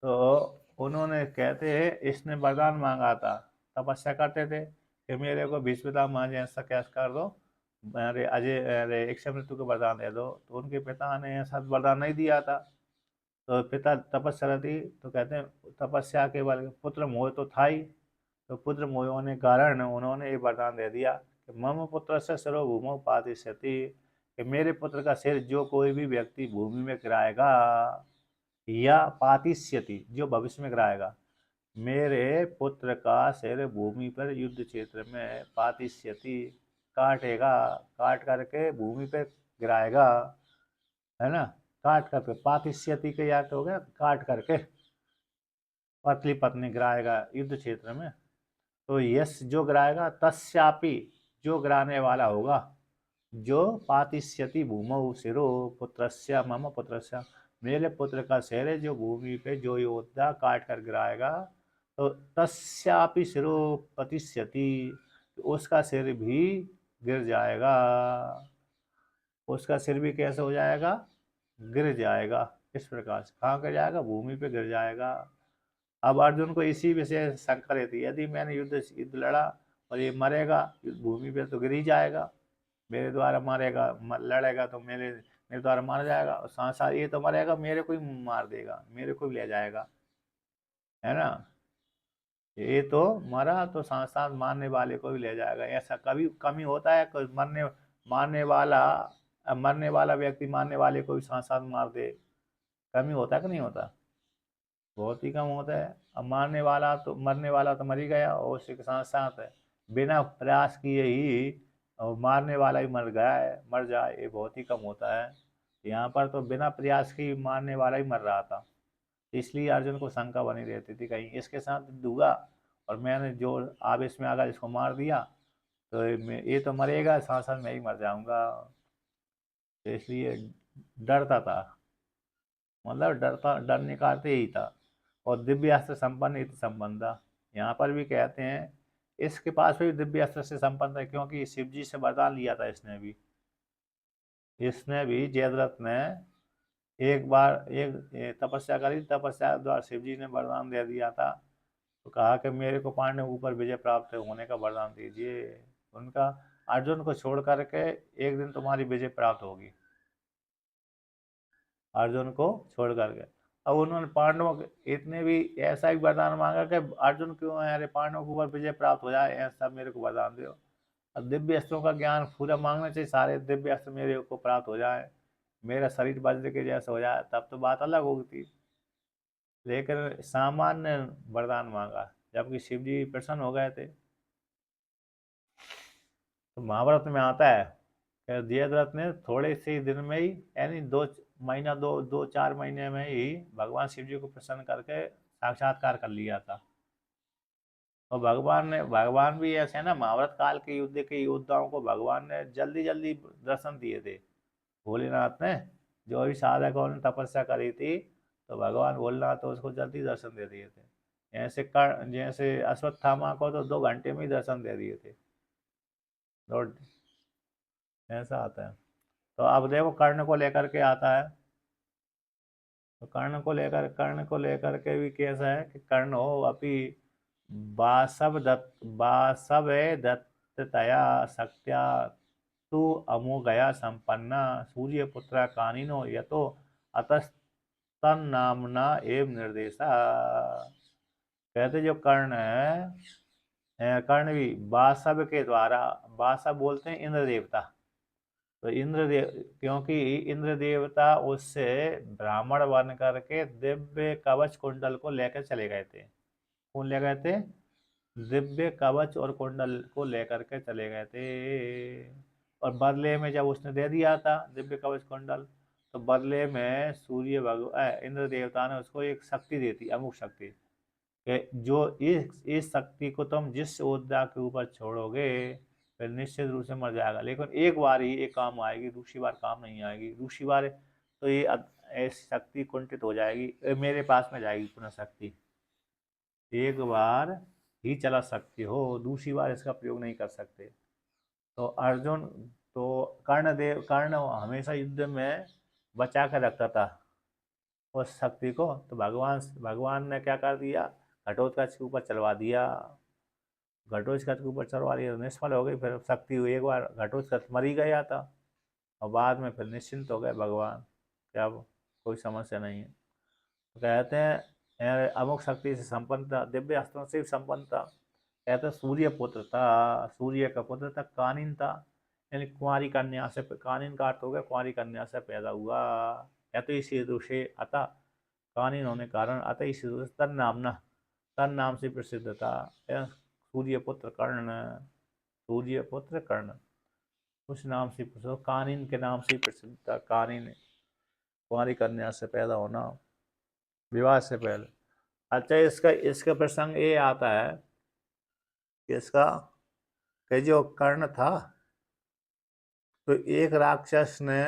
तो उन्होंने कहते हैं इसने वरदान मांगा था, तपस्या करते थे कि मेरे को भीष्मिता माँ जैसा कैस कर दो, अरे अजय अरे इच्छा मृत्यु को वरदान दे दो। तो उनके पिता ने ऐसा वरदान नहीं दिया था। तो पिता तपस्या थी, तो कहते हैं तपस्या के बल पुत्र मोह तो था ही, तो पुत्र मोह होने के कारण उन्होंने ये वरदान दे दिया कि मम पुत्र से सर्व भूमौ पातिष्यति, कि मेरे पुत्र का सिर जो कोई भी व्यक्ति भूमि में गिराएगा, या पातिष्यति जो भविष्य में गिराएगा, मेरे पुत्र का सिर भूमि पर युद्ध क्षेत्र में पातिष्यति काटेगा, काट करके भूमि पे गिराएगा, है ना, काट करके, पातिष्यति के याद हो गया, काट करके पतली पत्नी गिराएगा युद्ध क्षेत्र में। तो यश जो गिराएगा तस्यापि जो गिराने वाला होगा, जो पातिष्यति भूमौ शिरो पुत्रस्य मम पुत्रस्य, मेरे पुत्र का सिर है जो भूमि पे जो योद्धा काट कर गिराएगा, तो तस्यापि शिरो पतिष्यति, उसका सिर भी गिर जाएगा, उसका सिर भी कैसे हो जाएगा, गिर जाएगा। इस प्रकार से कहाँ गिर जाएगा, भूमि पे गिर जाएगा। अब अर्जुन को इसी विषय शंका रहती है, यदि मैंने युद्ध लड़ा और ये मरेगा भूमि पे तो गिर ही जाएगा, मेरे द्वारा मारेगा, लड़ेगा तो मेरे मेरे द्वारा मारा जाएगा, और साथ साथ ये तो मरेगा मेरे को ही मार देगा, मेरे को भी ले जाएगा, है ना। ये तो मरा तो साथ साथ मारने वाले को भी ले जाएगा। ऐसा कभी कमी होता है कोई मारने वाला मरने वाला व्यक्ति मारने वाले को भी साथ साथ मार दे, कमी होता है कि नहीं होता, बहुत ही कम होता है। अब मरने वाला तो मर ही गया, और उसी के साथ साथ बिना प्रयास किए ही और मारने वाला ही मर गया है, मर जाए, ये बहुत ही कम होता है। यहाँ पर तो बिना प्रयास के ही मारने वाला ही मर रहा था, इसलिए अर्जुन को शंका बनी रहती थी कहीं इसके साथ दूंगा और मैंने जो आवेश में अगर इसको मार दिया तो ये तो मरेगा, साथ साथ मैं ही मर जाऊंगा, तो इसलिए डरता था, मतलब डरने का अर्थ यही था। और दिव्य अस्त्र संपन्न इति संबंधा, यहाँ पर भी कहते हैं इसके पास भी दिव्य अस्त्र से संपन्न है, क्योंकि शिव जी से वरदान लिया था इसने भी जयद्रथ ने एक बार एक तपस्या करी, तपस्या द्वारा शिव जी ने वरदान दे दिया था, तो कहा कि मेरे को पांडव ऊपर विजय प्राप्त होने का वरदान दीजिए, उनका अर्जुन को छोड़ करके एक दिन तुम्हारी विजय प्राप्त होगी, अर्जुन को छोड़ करके। अब उन्होंने पांडवों के इतने भी ऐसा ही वरदान मांगा कि अर्जुन क्यों है, अरे पांडवों के ऊपर विजय प्राप्त हो जाए, ऐसा मेरे को वरदान दो। अब दिव्य अस्त्रों का ज्ञान पूरा मांगना चाहिए, सारे दिव्य अस्त्र मेरे को प्राप्त हो जाए, मेरा शरीर वज्र के जैसा हो जाए, तब तो बात अलग होगी थी। लेकिन सामान्य वरदान मांगा, जबकि शिव जी प्रसन्न हो गए थे। तो महाभारत में आता है कि जयद्रथ ने थोड़े से दिन में ही, यानी 2 महीना, 2-4 महीने में ही भगवान शिव जी को प्रसन्न करके साक्षात्कार कर लिया था। और भगवान भी ऐसे है ना, महाभारत काल के युद्ध के योद्धाओं को भगवान ने जल्दी जल्दी दर्शन दिए थे। भोलेनाथ ने जो भी साधकों ने तपस्या करी थी, तो भगवान भोलेनाथ तो उसको जल्दी दर्शन दे दिए थे। जैसे अश्वत्थामा को तो 2 घंटे में ही दर्शन दे दिए थे, दो, ऐसा आता है। तो अब देखो कर्ण को लेकर के आता है, तो कर्ण को लेकर के भी कैसा है कि कर्ण हो अपि वासव दत्ततया शक्त्या तु अमोघया संपन्ना सूर्यपुत्र कानिनो यतो अतस्तन्नाम्ना एव निर्देशा। कहते जो कर्ण है, कर्ण भी वासव के द्वारा, वासव बोलते हैं इंद्र देवता, तो क्योंकि इंद्र देवता उससे ब्राह्मण बन करके दिव्य कवच कुंडल को लेकर चले गए थे। कौन ले गए थे, दिव्य कवच और कुंडल को लेकर के चले गए थे। और बदले में जब उसने दे दिया था दिव्य कवच कुंडल, तो बदले में इंद्र देवता ने उसको एक शक्ति दी थी, अमुक शक्ति, कि जो इस शक्ति को तुम जिस योद्धा के ऊपर छोड़ोगे फिर निश्चित रूप से मर जाएगा, लेकिन एक बार ही ये काम आएगी, दूसरी बार काम नहीं आएगी, दूसरी बार तो ये ऐसी शक्ति कुंठित हो जाएगी, मेरे पास में जाएगी पुनः शक्ति, एक बार ही चला सकते हो, दूसरी बार इसका प्रयोग नहीं कर सकते। तो अर्जुन, तो कर्ण हमेशा युद्ध में बचा कर रखता था उस शक्ति को, तो भगवान ने क्या कर दिया, घटोत्कच के ऊपर चलवा दिया, घटोत्कच के ऊपर चलवा दिया तो निष्फल हो गई, फिर शक्ति हुई, एक बार घटोत्कच मर ही गया था, और बाद में फिर निश्चिंत हो गए भगवान, क्या कोई समस्या नहीं है। तो कहते हैं अमुक शक्ति से संपन्न था, दिव्य अस्त्रों से संपन्न था, कहते सूर्य पुत्र था, सूर्य का पुत्र था, कानिन था, यानी कुंवारी कन्या से, कानिन का अर्थ हो गया कुंवारी कन्या से पैदा हुआ, या तो इसी हेतु से अतः कानिन होने कारण, अतः इसी हेतु से तन नाम से प्रसिद्ध था, सूर्य पुत्र कर्ण, सूर्य पुत्र कर्ण उस नाम से प्रसिद्ध, कानिन के नाम से प्रसिद्ध था, कानिन कुंवारी कन्या से पैदा होना विवाह से पहले। अच्छा इसका प्रसंग ये आता है कि इसका कि जो कर्ण था तो एक राक्षस ने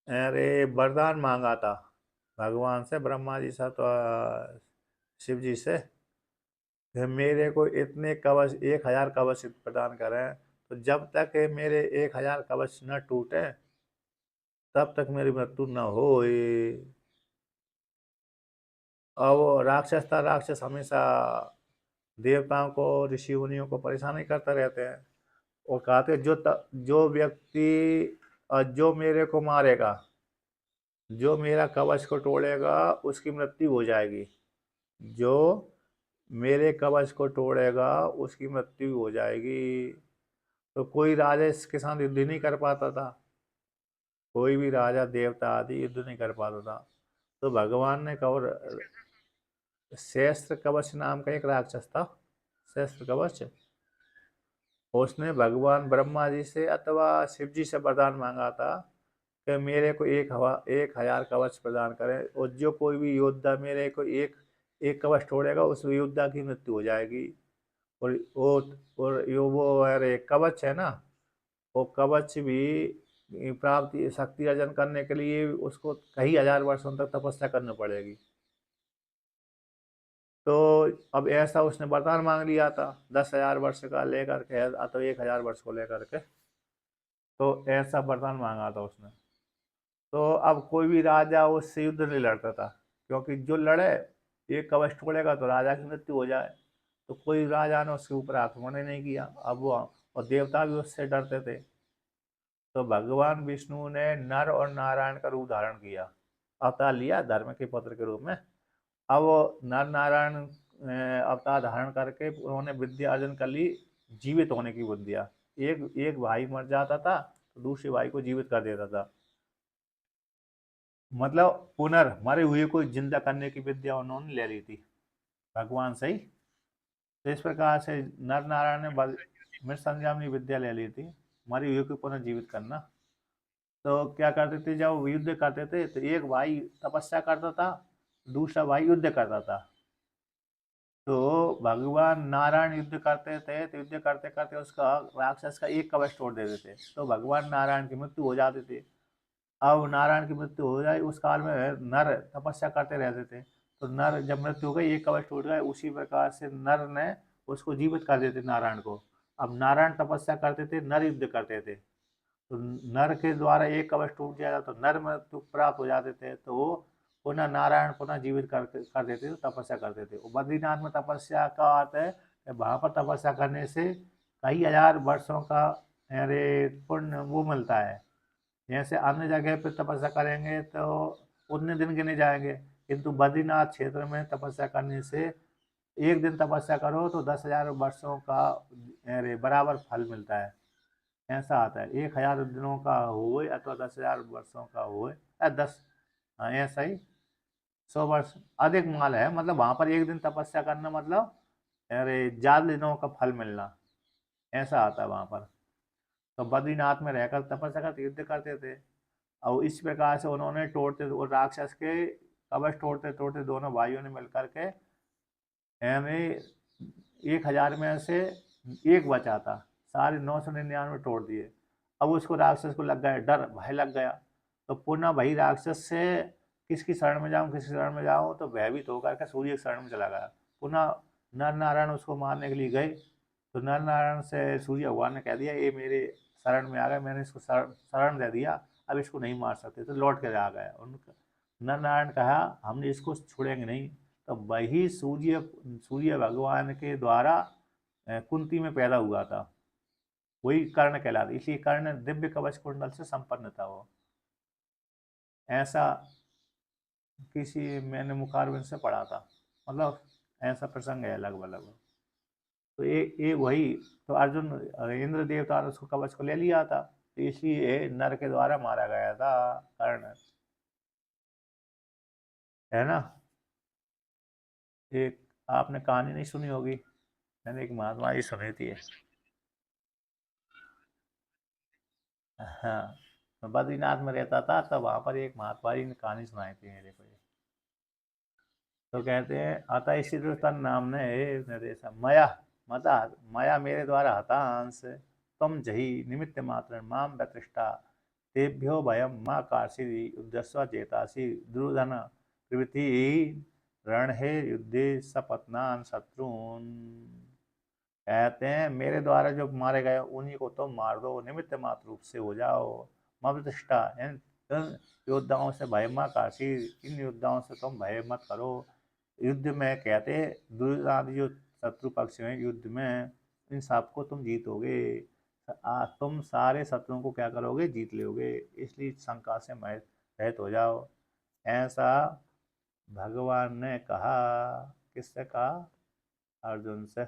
अरे वरदान मांगा था भगवान से, ब्रह्मा जी से, तो शिव जी से, कि मेरे को इतने कवच 1000 कवच प्रदान करें, तो जब तक ये मेरे 1000 कवच न टूटे तब तक मेरी मृत्यु न हो। और वो राक्षस था, राक्षस हमेशा देवताओं को, ऋषि मुनियों को परेशान ही करते रहते हैं। और कहते जो व्यक्ति जो मेरे को मारेगा, जो मेरा कवच को तोड़ेगा, उसकी मृत्यु हो जाएगी। जो मेरे कवच को तोड़ेगा उसकी मृत्यु हो जाएगी। तो कोई राजा इसके साथ युद्ध नहीं कर पाता था, कोई भी राजा देवता आदि युद्ध नहीं कर पाता था। तो भगवान ने कहा, सहस्त्र कवच नाम का एक राक्षस था, सहस्त्र कवच, उसने भगवान ब्रह्मा जी से अथवा शिव जी से वरदान मांगा था कि मेरे को 1000 कवच प्रदान करें, और जो कोई भी योद्धा मेरे को एक एक कवच तोड़ेगा उस योद्धा की मृत्यु हो जाएगी। और वो अरे कवच है ना, वो कवच भी प्राप्त शक्ति अर्जन करने के लिए उसको कई हजार वर्षों तक तपस्या करनी पड़ेगी। तो अब ऐसा उसने वरदान मांग लिया था 10,000 वर्ष का लेकर के, अथवा 1000 वर्ष को लेकर के, तो ऐसा वरदान मांगा था उसने। तो अब कोई भी राजा उससे युद्ध नहीं लड़ता था, क्योंकि जो लड़े एक कवच तोड़ेगा तो राजा की मृत्यु हो जाए। तो कोई राजा ने उसके ऊपर आक्रमण ही नहीं किया। अब वो, और देवता भी उससे डरते थे। तो भगवान विष्णु ने नर और नारायण का रूप धारण किया, अवतार लिया धर्म के पुत्र के रूप में। अब वो नर नारायण अवतार धारण करके उन्होंने विद्या अर्जन कर ली, जीवित होने की विद्या। एक एक भाई मर जाता था तो दूसरे भाई को जीवित कर देता था, मतलब पुनर् मरे हुए को जिंदा करने की विद्या उन्होंने ले ली थी भगवान से ही। तो इस प्रकार से नर नारायण ने मृत संजीवनी विद्या ले ली थी, मरे हुए को पुनर्जीवित करना। तो क्या करते थे, जब वो युद्ध करते थे तो एक भाई तपस्या करता था, दूसरा भाई युद्ध करता था। तो भगवान नारायण युद्ध करते थे, तो युद्ध करते करते उसका राक्षस का एक कवच तोड़ देते थे, तो भगवान नारायण की मृत्यु हो जाती थी। अब नारायण की मृत्यु हो जाए उस काल में नर तपस्या करते रहते थे, तो नर जब मृत्यु हो गई, एक कवच टूट गए, उसी प्रकार से नर ने उसको जीवित कर देते नारायण को। अब नारायण तपस्या करते थे, नर युद्ध करते थे, तो नर के द्वारा एक कवच टूट जाएगा तो नर मृत्यु प्राप्त हो जाते थे, तो वो पुनः नारायण पुनः जीवित कर देते थे, तपस्या करते थे। बद्रीनाथ में तपस्या का अर्थ है कि वहाँ पर तपस्या करने से कई हजार वर्षों का अरे पुण्य वो मिलता है। जैसे अन्य जगह पे तपस्या करेंगे तो उतने दिन गिने जाएंगे, किंतु बद्रीनाथ क्षेत्र में तपस्या करने से एक दिन तपस्या करो तो 10,000 वर्षों का अरे बराबर फल मिलता है। ऐसा आता है, 1000 दिनों का हुए अथवा 10,000 वर्षों का हुए या 10, हाँ ऐसा ही 100 वर्ष अधिक माल है, मतलब वहां पर एक दिन तपस्या करना मतलब अरे ज्यादा दिनों का फल मिलना, ऐसा आता है वहां पर। तो बद्रीनाथ में रहकर तपस्या करते युद्ध करते थे। और इस प्रकार से उन्होंने तोड़ते वो राक्षस के कवच तोड़ते तोड़ते दोनों भाइयों ने मिलकर के हमें 1000 में से एक बचा था, सारे 999 तोड़ दिए। अब उसको राक्षस को लग गया डर, भय लग गया। तो पुनः वही राक्षस से किसकी शरण में जाऊं, किसकी शरण में जाऊं, तो भयभीत होकर के सूर्य की शरण में चला गया। पुनः नर नारायण उसको मारने के लिए गए, तो नर नारायण से सूर्य भगवान ने कह दिया ये मेरे शरण में आ गया, मैंने इसको शरण दे दिया, अब इसको नहीं मार सकते, तो लौट कर आ गया। उनका नर नारायण कहा हमने इसको छोड़ेंगे नहीं। तो वही सूर्य सूर्य भगवान के द्वारा कुंती में पैदा हुआ था, वही कर्ण कहलाता, इसलिए कर्ण दिव्य कवच कुंडल से संपन्न था वो। ऐसा किसी मैंने मुखारबिंद से पढ़ा था, मतलब ऐसा प्रसंग है लगभग लगभग। तो ये वही, तो अर्जुन इंद्र देवता ने उसको कवच को ले लिया था, तो इसलिए नर के द्वारा मारा गया था कर्ण, है ना। एक आपने कहानी नहीं सुनी होगी, मैंने एक महात्मा जी सुनी थी। हाँ, मैं बद्रीनाथ में रहता था, तब वहाँ पर एक महात्मा जी ने कहानी सुनाई थी मेरे को। तो कहते हैं अतः इसी तन नाम ने नरेश मया, मता माया मेरे द्वारा हता अंश, त्वं जहि निमित्त मात्र मां व्यतिष्ठा तेभ्यो भयं मा कार्षीः युद्धस्व जेतासि दुर्योधन प्रभृति रणहे युद्धे सपत्नान शत्रुन। कहते हैं मेरे द्वारा जो मारे गए उन्हीं को तुम मार दो, निमित्त मात्र रूप से हो जाओ। मवतिष्ठा इन योद्धाओं से भय मत काशी, इन योद्धाओं से तुम भय मत करो। युद्ध में कहते दुर्योधन जो शत्रु पक्ष में युद्ध में इन सबको तुम जीतोगे, तुम सारे शत्रुओं को क्या करोगे, जीत लोगे, इसलिए शंका से रहित हो जाओ। ऐसा भगवान ने कहा। किससे कहा? अर्जुन से।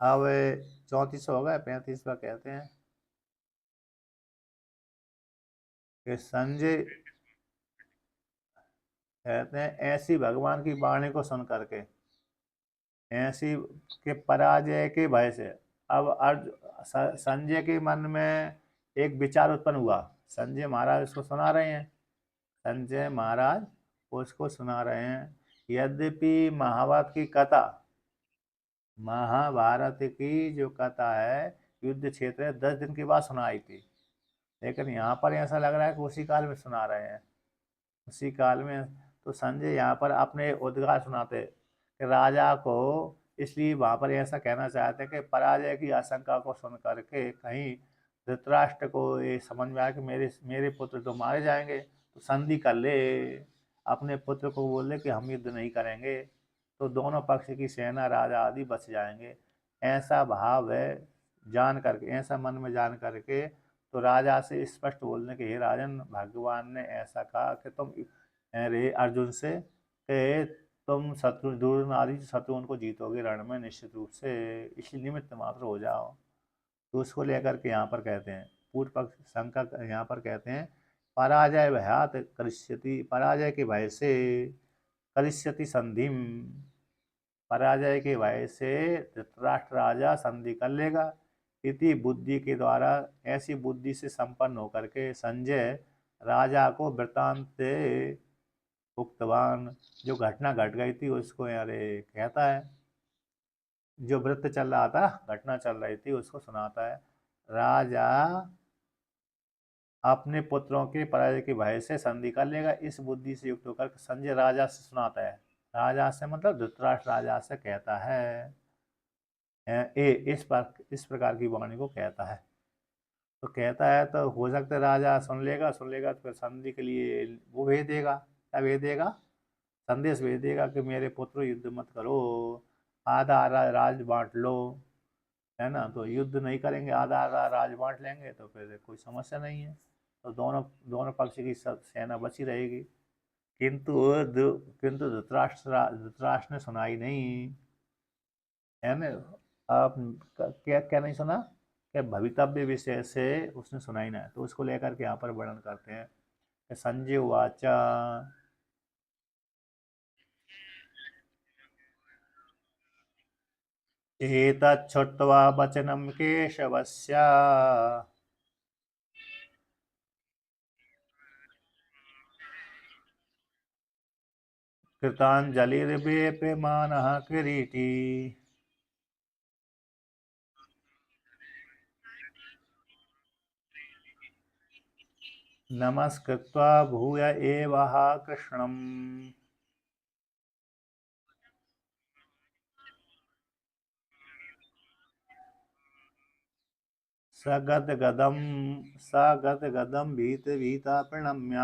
अब 34 हो गए, 35वां कहते हैं कि संजय कहते हैं ऐसी भगवान की वाणी को सुन करके, ऐसी के पराजय के भय से। अब संजय के मन में एक विचार उत्पन्न हुआ। संजय महाराज उसको सुना रहे हैं, संजय महाराज उसको सुना रहे हैं। यद्यपि महाभारत की कथा, महाभारत की जो कथा है युद्ध क्षेत्र में 10 दिन के बाद सुनाई थी, लेकिन यहाँ पर ऐसा लग रहा है कि उसी काल में सुना रहे हैं, उसी काल में। तो संजय यहाँ पर अपने उद्गार सुनाते कि राजा को, इसलिए वहाँ पर ऐसा कहना चाहते हैं कि पराजय की आशंका को सुन करके कहीं धृतराष्ट्र को ये समझ में आया कि मेरे मेरे पुत्र तो मारे जाएंगे, तो संधि कर ले, अपने पुत्र को बोल ले कि हम युद्ध नहीं करेंगे, तो दोनों पक्ष की सेना राजा आदि बच जाएंगे। ऐसा भाव है जान करके, ऐसा मन में जान करके तो राजा से स्पष्ट बोलने के, हे राजन भगवान ने ऐसा कहा कि तुम रे अर्जुन से कि तुम शत्रु दुर्योधन आदि शत्रु उनको जीतोगे रण में निश्चित रूप से, इसलिए निमित्त मात्र हो जाओ। तो उसको लेकर के यहाँ पर कहते हैं पूर्व पक्ष शंका, यहाँ पर कहते हैं पराजय भयात करिष्यति, पराजय के भय से करिष्यति संधिम, पराजय के भय से धृतराष्ट्र राजा संधि कर लेगा। इति बुद्धि के द्वारा, ऐसी बुद्धि से संपन्न होकर के संजय राजा को वृत्तांत उक्तवान, जो घटना घट गई थी उसको अरे कहता है, जो वृत्त चल रहा था, घटना चल रही थी उसको सुनाता है। राजा अपने पुत्रों के पराजय के भय से संधि कर लेगा, इस बुद्धि से युक्त होकर संजय राजा से सुनाता है। राजा से मतलब धृतराष्ट्र राजा से कहता है, इस प्रकार की वाणी को कहता है। तो कहता है तो हो सकता है राजा सुन लेगा तो फिर संधि के लिए वो भेज देगा, क्या भेज देगा, संदेश भेज देगा कि मेरे पुत्र युद्ध मत करो, आधा आधा राज बांट लो, है ना, तो युद्ध नहीं करेंगे, आधा आधा राज बांट लेंगे तो फिर कोई समस्या नहीं है, तो दोनों दोनों पक्ष की सेना बची रहेगी। किंतु धृतराष्ट्र ने सुनाई नहीं, है ना। आप क्या क्या नहीं सुना, क्या भवितव्य विषय से उसने सुनाई ना, तो उसको लेकर के यहाँ पर वर्णन करते हैं कि संजय वाचा, एतच्छ्रुत्वा वचनं केशवस्य कृताञ्जलिर्वेप्यमानः किरीटी, नमस्कृत्वा भूय एवः कृष्णम्। सगद्गदं भीता प्रणम्य।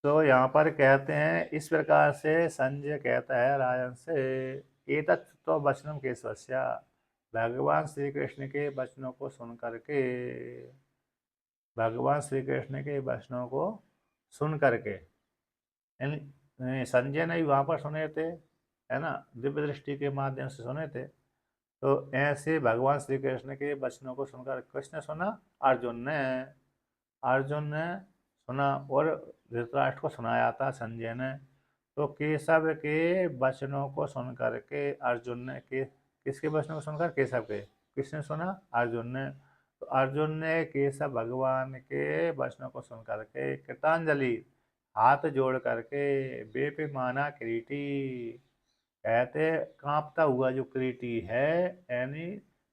तो यहाँ पर कहते हैं इस प्रकार से संजय कहता है राजन से, एतत् तो वचनम केशवस्य, भगवान श्री कृष्ण के वचनों को सुन करके, भगवान श्री कृष्ण के वचनों को सुन करके, संजय ने भी वहाँ पर सुने थे, है ना, दिव्य दृष्टि के माध्यम से सुने थे। तो ऐसे भगवान श्री कृष्ण के वचनों को सुनकर किसने सुना, अर्जुन ने सुना और धृतराष्ट्र को सुनाया था संजय ने। तो केशव के वचनों को सुन करके अर्जुन ने किसके वचनों को सुनकर, केशव के, किसने सुना, अर्जुन ने। तो अर्जुन ने केशव भगवान के वचनों को सुन करके कृतांजलि, हाथ जोड़ करके बेपैमाना किरीटी, कहते कांपता हुआ जो किरीटी है, यानी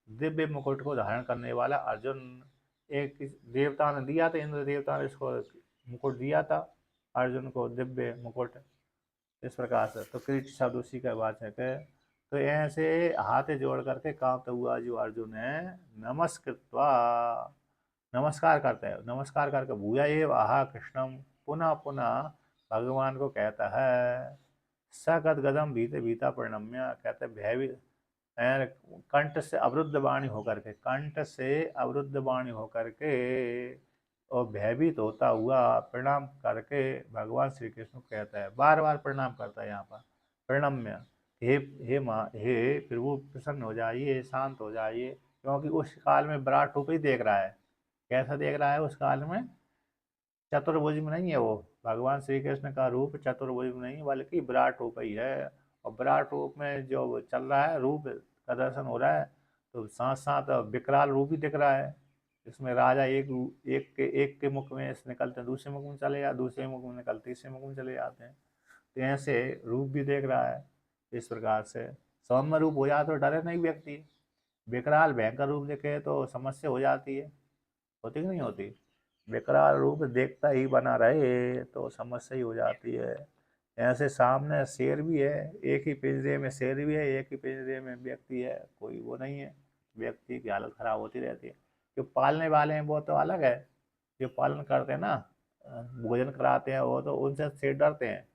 दिव्य मुकुट को धारण करने वाला अर्जुन। एक देवता ने दिया था, इंद्र देवता ने इसको मुकुट दिया था अर्जुन को, दिव्य मुकुट। इस प्रकार से तो किरीट शब्द उसी का वाचक है। तो ऐसे हाथ जोड़ करके कांपता हुआ जो अर्जुन है, नमस्कृत्वा, नमस्कार करता है, नमस्कार करके भूया एव आह कृष्णम, पुनः पुनः भगवान को कहता है। सगद गदम भीते भीता प्रणम्य, कहते भयभीत, कंठ से अवरुद्ध वाणी होकर के, कंठ से अवरुद्ध वाणी होकर के और भयभीत होता हुआ प्रणाम करके भगवान श्री कृष्ण को कहता है, बार बार प्रणाम करता है यहाँ पर, प्रणम्य, हे हे माँ, हे प्रभु प्रसन्न हो जाइए, शांत हो जाइए, क्योंकि उस काल में विराट रूप ही देख रहा है। कैसा देख रहा है उस काल में? चतुर्भुज में नहीं है वो, भगवान श्री कृष्ण का रूप चतुर्भुज में नहीं बल्कि विराट रूप ही है। और विराट रूप में जो चल रहा है, रूप का दर्शन हो रहा है, तो साथ साथ विकराल रूप भी दिख रहा है। इसमें राजा एक के मुख में से निकलते हैं दूसरे मुख में चले जाते, दूसरे मुख में निकलते तीसरे मुख में चले जाते हैं। तो ऐसे रूप भी देख रहा है। इस प्रकार से सौम्य रूप हो जाए तो डरे नहीं व्यक्ति, विकराल भयंकर रूप देखे तो समस्या हो जाती है, होती कि नहीं होती? विकराल रूप देखता ही बना रहे तो समस्या ही हो जाती है। ऐसे सामने शेर भी है, एक ही पिंजरे में शेर भी है, एक ही पिंजरे में व्यक्ति है, कोई वो नहीं है। व्यक्ति की हालत खराब होती रहती है। जो पालने वाले हैं वो तो अलग है, जो पालन करते हैं ना, भोजन कराते हैं, वो तो उनसे शेर डरते हैं,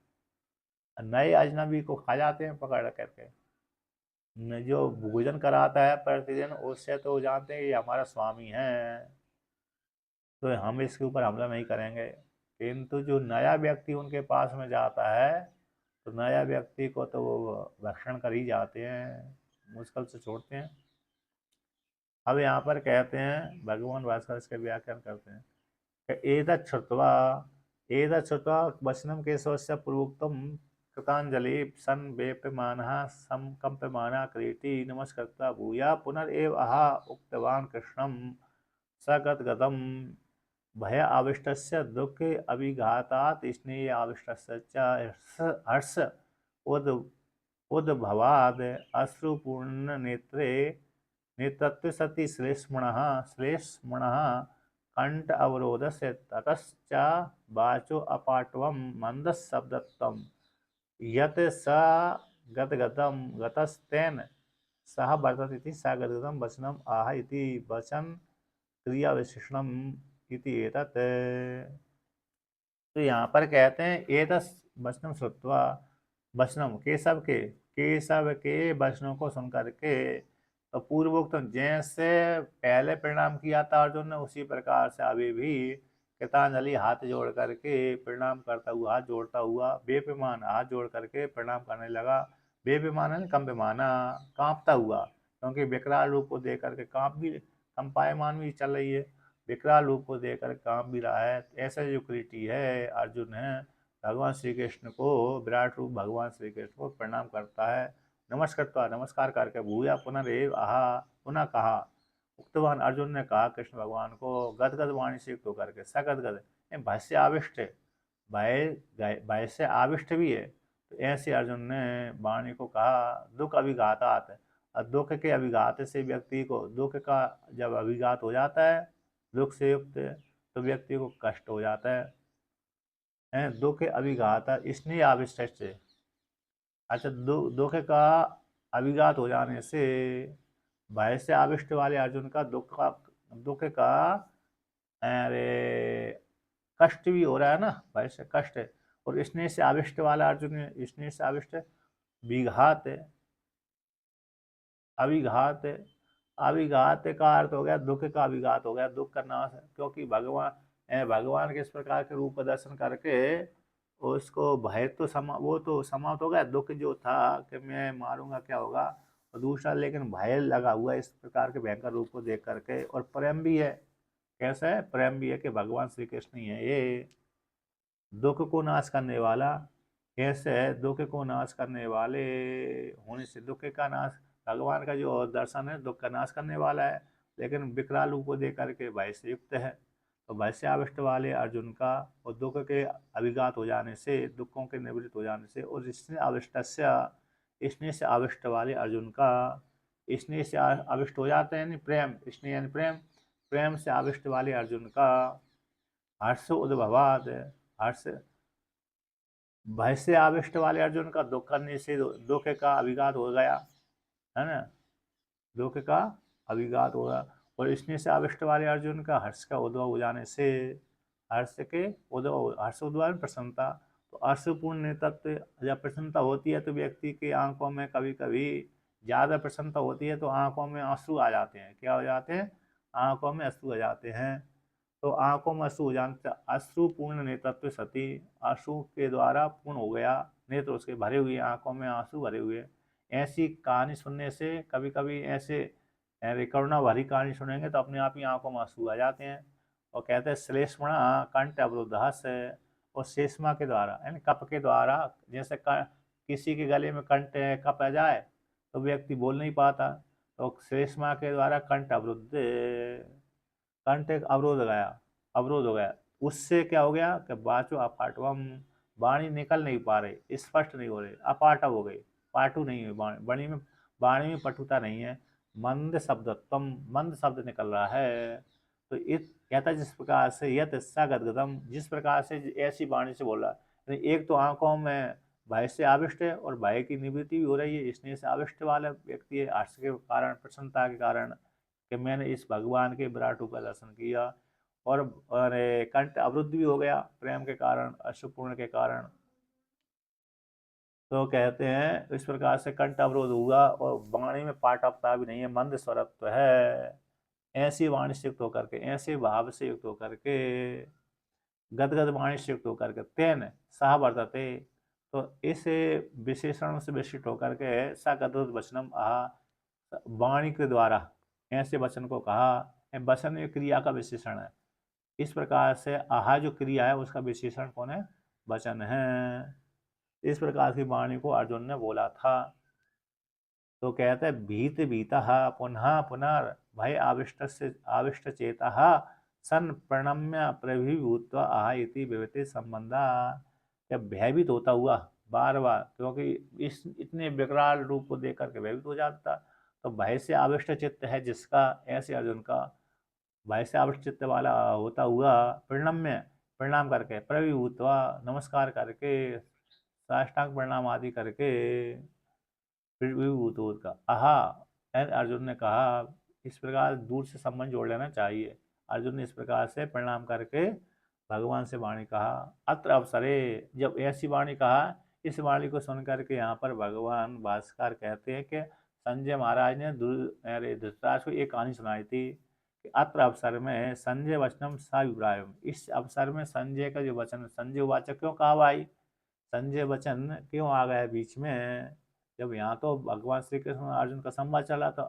नए अजनबी को खा जाते हैं पकड़ करके। जो भोजन कराता है प्रतिदिन, उससे तो जानते हैं ये हमारा स्वामी है, तो हम इसके ऊपर हमला नहीं करेंगे। किंतु जो नया व्यक्ति उनके पास में जाता है, तो नया व्यक्ति को तो वो भक्षण कर ही जाते हैं, मुश्किल से छोड़ते हैं। अब यहाँ पर कहते हैं भगवान भास्कर इसके व्याख्यान करते हैं कि एतत् श्रुत्वा वचनम केशवस्य पूर्वोक्तम कृतांजलि सन वेप्यमानः संकम्प्यमानः किरीटी नमस्कृत्वा भूया पुनरेव आह उक्तवान् कृष्णं सगद्गदम् भय आविष्टस्य दुःखे अभिघातात् स्नेह आविष्टस्य च हर्ष उद उद्भवाद अश्रुपूर्ण नेत्रे नेतृत्व सति श्लेष्मणः कंठ अवरोधस्य ततश्च वाचो अपाटवम मंदशब्दत्वम यत् स गदगदम गतस्तेन सह वर्तते इति स गदगदम वचनम आह इति वचन क्रिया विशेषणम इति एतत्। तो यहाँ पर कहते हैं एतस् वचनम श्रुत्वा, वचनम केशव के वचनों को सुनकर के, तो पूर्वोक्त जैसे पहले प्रणाम किया था अर्जुन ने, उसी प्रकार से अभी भी कृतांजलि हाथ जोड़ करके प्रणाम करता हुआ, हाथ जोड़ता हुआ बेपैमान हाथ जोड़ करके प्रणाम करने लगा। बेपैमान है कम पैमाना, कांपता हुआ, क्योंकि विकराल रूप को देख करके कंपायमान भी चल रही है, विकराल रूप को देकर कांप भी रहा है। ऐसा जो कृति है अर्जुन है, भगवान श्री कृष्ण को, विराट रूप भगवान श्री कृष्ण को प्रणाम करता है, नमस्कृत्वा नमस्कार करके भूया पुनरेव आहा, पुनः कहा, उक्तवान अर्जुन ने कहा कृष्ण भगवान को गदगद वाणी से युक्त होकर के, सगदगद भय से आविष्ट है, भय से आविष्ट भी है। तो ऐसे अर्जुन ने वाणी को कहा, दुख अभिघातात है, और दुख के अभिघात से व्यक्ति को, दुख का जब अभिघात हो जाता है दुख से युक्त, तो व्यक्ति को कष्ट हो जाता है। दुख अभिघात स्नेह आविष्ट से, अच्छा दुख का अभिघात हो जाने से भय से आविष्ट वाले अर्जुन का दुख का अरे कष्ट भी हो रहा है ना, भय से कष्ट है। और स्नेह से आविष्ट वाला अर्जुन, स्नेह से आविष्ट विघात है, अभिघात, अभिघात का अर्थ हो गया दुख का अभिघात हो गया, दुख का नाश है। क्योंकि भगवान के इस प्रकार के रूप प्रदर्शन करके उसको भय तो वो तो समाप्त हो गया, दुख जो था कि मैं मारूंगा क्या होगा, और दूसरा लेकिन भय लगा हुआ इस प्रकार के भयंकर रूप को देख करके। और प्रेम भी है, कैसा है? प्रेम भी है कि भगवान श्री कृष्ण ही है ये दुख को नाश करने वाला। कैसे है? दुख को नाश करने वाले होने से दुख का नाश, भगवान का जो दर्शन है दुख का नाश करने वाला है, लेकिन विकराल रूप को देख करके भय से युक्त है। तो भय से आविष्ट वाले अर्जुन का और दुख के अभिघात हो जाने से, दुखों के निवृत्त हो जाने से, और स्नेह आविष्टस्य स्नेह से आविष्ट वाले अर्जुन का, स्नेह से आविष्ट हो जाते हैं यानी प्रेम, स्नेह यानी प्रेम, प्रेम से आविष्ट वाले अर्जुन का हर्ष उद्भवाद, हर्ष भय से आविष्ट वाले अर्जुन का दुख करने से दुख का अभिघात हो गया, है ना, दुख का अभिघात होगा। और स्नेह से आविष्ट वाले अर्जुन का हर्ष का उद्भव हो जाने से, हर्ष के उद्भव, हर्ष उद्भव में प्रसन्नता, तो हर्षपूर्ण नेतृत्व जब प्रसन्नता होती है तो व्यक्ति की आंखों में कभी कभी ज़्यादा प्रसन्नता होती है तो आंखों में आंसू आ जाते हैं। क्या हो जाते हैं? आंखों में आंसू आ जाते हैं। तो आंखों में आंसू हो जाते, अश्रुपूर्ण नेतृत्व सती, आंसू के द्वारा पूर्ण हो गया नेत्र उसके भरे हुए, आंखों में आंसू भरे हुए। ऐसी कहानी सुनने से कभी कभी ऐसे करुणा भरी कहानी सुनेंगे तो अपने आप ही आंखों में आंसू आ जाते हैं। और कहते हैं श्लेष्मणा कंठ अवरुद्धस, और श्लेष्मा के द्वारा यानी कप के द्वारा, जैसे किसी के गले में कंठ कप आ जाए तो व्यक्ति बोल नहीं पाता, तो श्लेष्मा के द्वारा कंठ अवरुद्ध, कंठ एक अवरोध हो गया। उससे क्या हो गया कि बाचो अपाटवम, वाणी निकल नहीं पा रही, स्पष्ट नहीं हो रही, अपाटव हो गई, पाटू नहीं हुई वाणी में, वाणी में पटुता नहीं है, मंद शब्दत्वम, मंद शब्द निकल रहा है। तो इस कहता जिस प्रकार से यत गदगदम, जिस प्रकार से ऐसी वाणी से बोल रहा है, एक तो आंखों में भय से आविष्ट है और भय की निवृत्ति भी हो रही है, स्नेह से आविष्ट वाला व्यक्ति है, हर्ष के कारण, प्रसन्नता के कारण कि मैंने इस भगवान के विराट रूप का दर्शन किया, और कंठ अवरुद्ध भी हो गया प्रेम के कारण, अश्रुपूर्ण के कारण। तो कहते हैं इस प्रकार से कंठ अवरोध हुआ और वाणी में पाटवता भी नहीं है, मंद स्वरत्व है। ऐसी वाणी से युक्त होकर के, ऐसे भाव से युक्त होकर के, गदगद वाणी से युक्त होकर के, तेन सह वर्तते, तो इस विशेषण से विशिष्ट होकर के स गदगद वचनम आह, वाणी के द्वारा ऐसे वचन को कहा। वचन ये क्रिया का विशेषण है, इस प्रकार से आहा जो क्रिया है उसका विशेषण कौन है? वचन है। इस प्रकार की वाणी को अर्जुन ने बोला था। तो कहते हैं भीत भीता पुनः पुनर् भय आविष्ट चेता सन प्रणम्य प्रभिभूत्वा आह इति विवते संबंधा, जब भयभीत होता हुआ बार बार, क्योंकि इस इतने विकराल रूप को देख करके भयभीत हो जाता, तो भय से आविष्ट चित्त है जिसका, ऐसे अर्जुन का भय से आविष्ट चित्त वाला होता हुआ प्रणम्य, प्रणाम करके, प्रभिभूत्वा नमस्कार करके, साष्टांग प्रणाम आदि करके, विभूत का आहा, अर्जुन ने कहा, इस प्रकार दूर से संबंध जोड़ लेना चाहिए। अर्जुन ने इस प्रकार से प्रणाम करके भगवान से वाणी कहा। अत्र अवसरे, जब ऐसी वाणी कहा, इस वाणी को सुन करके यहाँ पर भगवान भास्कर कहते हैं कि संजय महाराज ने धृतराज को एक कहानी सुनाई थी कि अत्र अवसर में संजय वचनम साभिप्रायम, इस अवसर में संजय का जो वचन, संजय वाचक क्यों कहा भाई, संजय वचन क्यों आ गया बीच में, जब यहाँ तो भगवान श्री कृष्ण अर्जुन का संवाद चला था,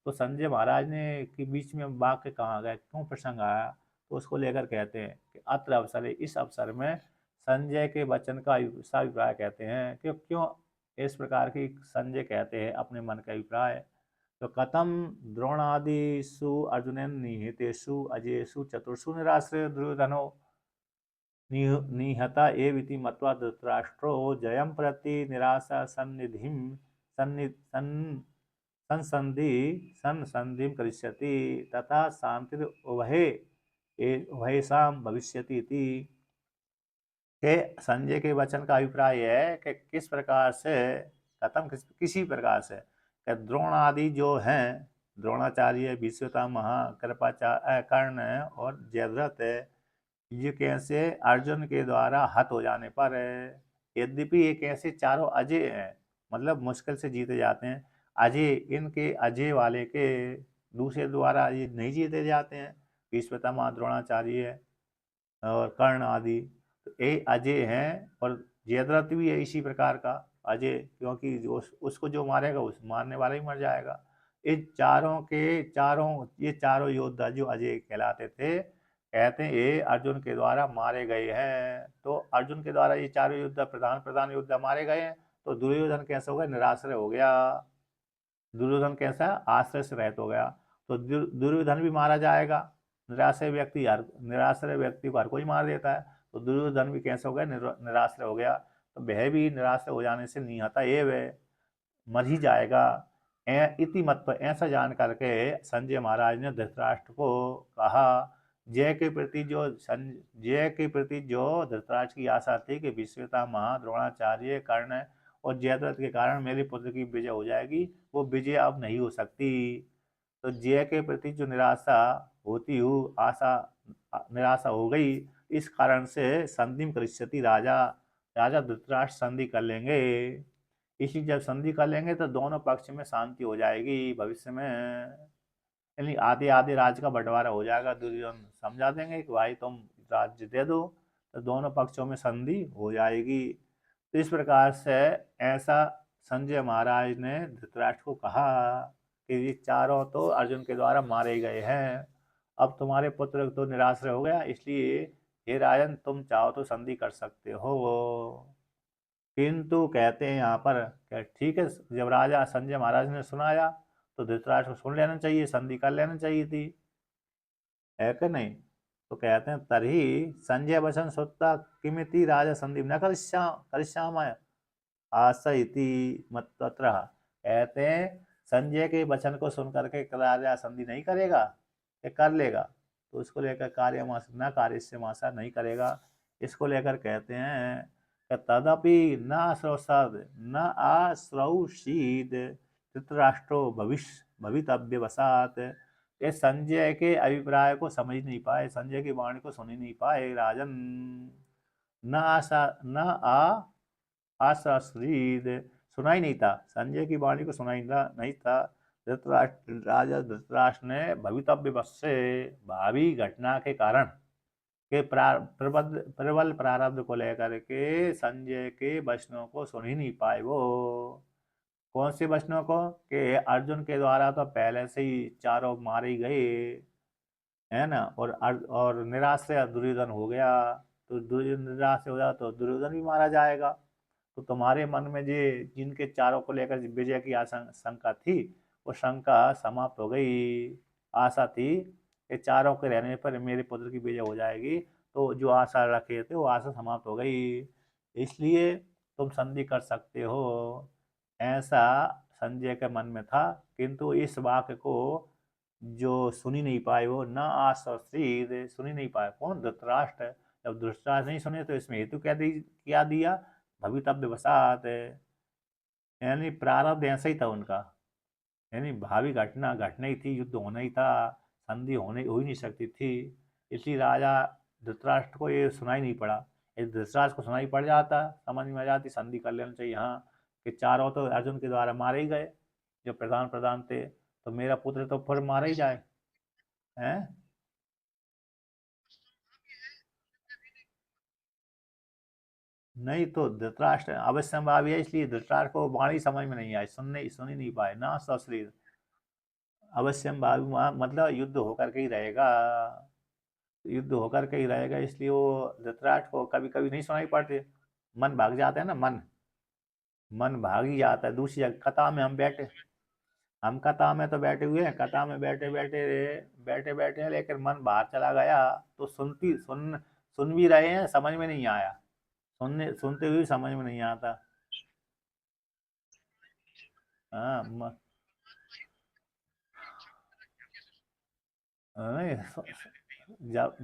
तो संजय महाराज ने के बीच में वाक्य कहाँ गए, क्यों प्रसंग आया, तो उसको लेकर कहते हैं कि अत्र अवसर, इस अवसर में संजय के वचन का अभिप्राय कहते हैं कि क्यों इस प्रकार की संजय कहते हैं अपने मन का अभिप्राय। तो कथम द्रोणादिषु अर्जुन निहितेषु अजेषु चतुर्षु निराश्रय दुर्योधनो निहता एविति मत्वा धृतराष्ट्रो जयं प्रति निराशा सन्निधिं संसन्धिं करिष्यति तथा शांतिर उभयेषां भविष्यति इति। के संजय के वचन का अभिप्राय है कि किस प्रकार से, किसी प्रकार से द्रोण आदि जो हैं, द्रोणाचार्य, भीष्मपितामह, कृपाचार्य, कर्ण और जयद्रथ, ये कैसे अर्जुन के द्वारा हत हो जाने पर, यद्यपि ये कैसे चारों अजय हैं, मतलब मुश्किल से जीते जाते हैं, अजय, इनके अजय वाले के दूसरे द्वारा ये नहीं जीते जाते हैं, भीष्मपितामह, द्रोणाचार्य और कर्ण आदि, तो ये अजय हैं। और जयद्रथ भी है इसी प्रकार का अजय, क्योंकि उसको जो मारेगा उस मारने वाला ही मर जाएगा। इन चारों के ये चारों योद्धा जो अजय कहलाते थे, कहते हैं ये अर्जुन के द्वारा मारे गए हैं। तो अर्जुन के द्वारा ये चारों योद्धा, प्रधान योद्धा मारे गए हैं, तो दुर्योधन कैसा हो गया? निराश्रय हो गया। दुर्योधन कैसा? आश्रय से रहित हो गया। तो दुर्योधन भी मारा जाएगा, निराश्रय व्यक्ति को हर कोई मार देता है। तो दुर्योधन भी कैसे हो गया, निराश्रय हो गया। तो वह भी निराश्रय हो जाने से निहता एव मर ही जाएगा। इति मत पर ऐसा जान करके संजय महाराज ने धृतराष्ट्र को कहा, जय के प्रति जो धृतराष्ट्र की आशा थी कि विश्वपितामह द्रोणाचार्य कर्ण और जयद्रथ के कारण मेरे पुत्र की विजय हो जाएगी, वो विजय अब नहीं हो सकती। तो जय के प्रति जो निराशा हो गई, इस कारण से संधि करिष्यति राजा धृतराष्ट्र संधि कर लेंगे। इसी जब संधि कर लेंगे तो दोनों पक्ष में शांति हो जाएगी भविष्य में, यानी आधे आधे राज्य का बंटवारा हो जाएगा। दुर्योधन समझा देंगे कि भाई तुम राज्य दे दो, तो दोनों पक्षों में संधि हो जाएगी। तो इस प्रकार से ऐसा संजय महाराज ने धृतराष्ट्र को कहा कि ये चारों तो अर्जुन के द्वारा मारे गए हैं, अब तुम्हारे पुत्र तो निराश्रय हो गया, इसलिए हे राजन तुम चाहो तो संधि कर सकते हो। किंतु कहते हैं यहाँ पर ठीक है, जब राजा संजय महाराज ने सुनाया तो धृतराष्ट्र को सुन लेना चाहिए, संधि कर लेना चाहिए थी, है कि नहीं। तो कहते हैं तरी संजय वचन सुनता किमिति राजा संधि न करिष्यामः आशयति मत्तत्र। कहते हैं संजय के वचन को सुनकर के राजा संधि नहीं करेगा या कर लेगा, तो उसको लेकर कार्यमाशा नहीं करेगा। इसको लेकर कहते हैं तदपि न आश्रौषीद धृतराष्ट्रो भवितव्यवसात। ये संजय के अभिप्राय को समझ नहीं पाए, संजय की वाणी को सुन ही नहीं पाए राजन। आश्रीद सुना ही नहीं था, संजय की वाणी को सुना ही नहीं था। राजा धृतराष्ट्र ने भवितव्य से भावी घटना के कारण के प्रबल प्रारब्ध को लेकर के संजय के वचनों को सुन ही नहीं पाए। वो कौन से वचनों को, कि अर्जुन के द्वारा तो पहले से ही चारों मारे गए, है ना, और निराश्रय दुर्योधन हो गया, तो दुर्योधन निराश्रय हो जाए तो दुर्योधन भी मारा जाएगा। तो तुम्हारे मन में जिनके चारों को लेकर विजय की शंका थी, वो शंका समाप्त हो गई। आशा थी कि चारों के रहने पर मेरे पुत्र की विजय हो जाएगी, तो जो आशा रखे थे वो आशा समाप्त हो गई, इसलिए तुम संधि कर सकते हो, ऐसा संजय के मन में था। किंतु इस वाक्य को जो सुनी नहीं पाए, वो न आश्रीद सुनी नहीं पाए, कौन, धृतराष्ट्र। जब धृतराष्ट्र नहीं सुने तो इसमें हेतु क्या दिया, भवितव्य वसात, यानी प्रारब्ध ऐसा ही था उनका, यानी भावी घटना घटना ही थी, युद्ध होना ही था, संधि हो ही नहीं सकती थी। इसलिए राजा धृतराष्ट्र को ये सुनाई नहीं पड़ा। यदि धृतराष्ट्र को सुनाई पड़ जाता, समझ में आ जाती, संधि कर लेना चाहिए, हाँ, कि चारों तो अर्जुन के द्वारा मारे ही गए जो प्रधान थे, तो मेरा पुत्र तो फिर मारा ही जाए, हैं। नहीं तो धृतराष्ट्र अवश्यंभावी है, इसलिए धृतराष्ट्र को वाणी समझ में नहीं आई, सुन ही नहीं पाए ना सशरीर। अवश्यंभावी मतलब युद्ध होकर के ही रहेगा, युद्ध होकर के ही रहेगा, इसलिए वो धृतराष्ट्र को कभी कभी नहीं सुनाई पड़ती, मन भाग जाता है ना, मन भाग ही जाता है दूसरी जगह। कथा में हम कथा में तो बैठे हुए हैं, कथा में बैठे बैठे हैं, लेकिन मन बाहर चला गया, तो सुन भी रहे हैं, समझ में नहीं आया, सुनते हुए समझ में नहीं आता। हाँ नहीं,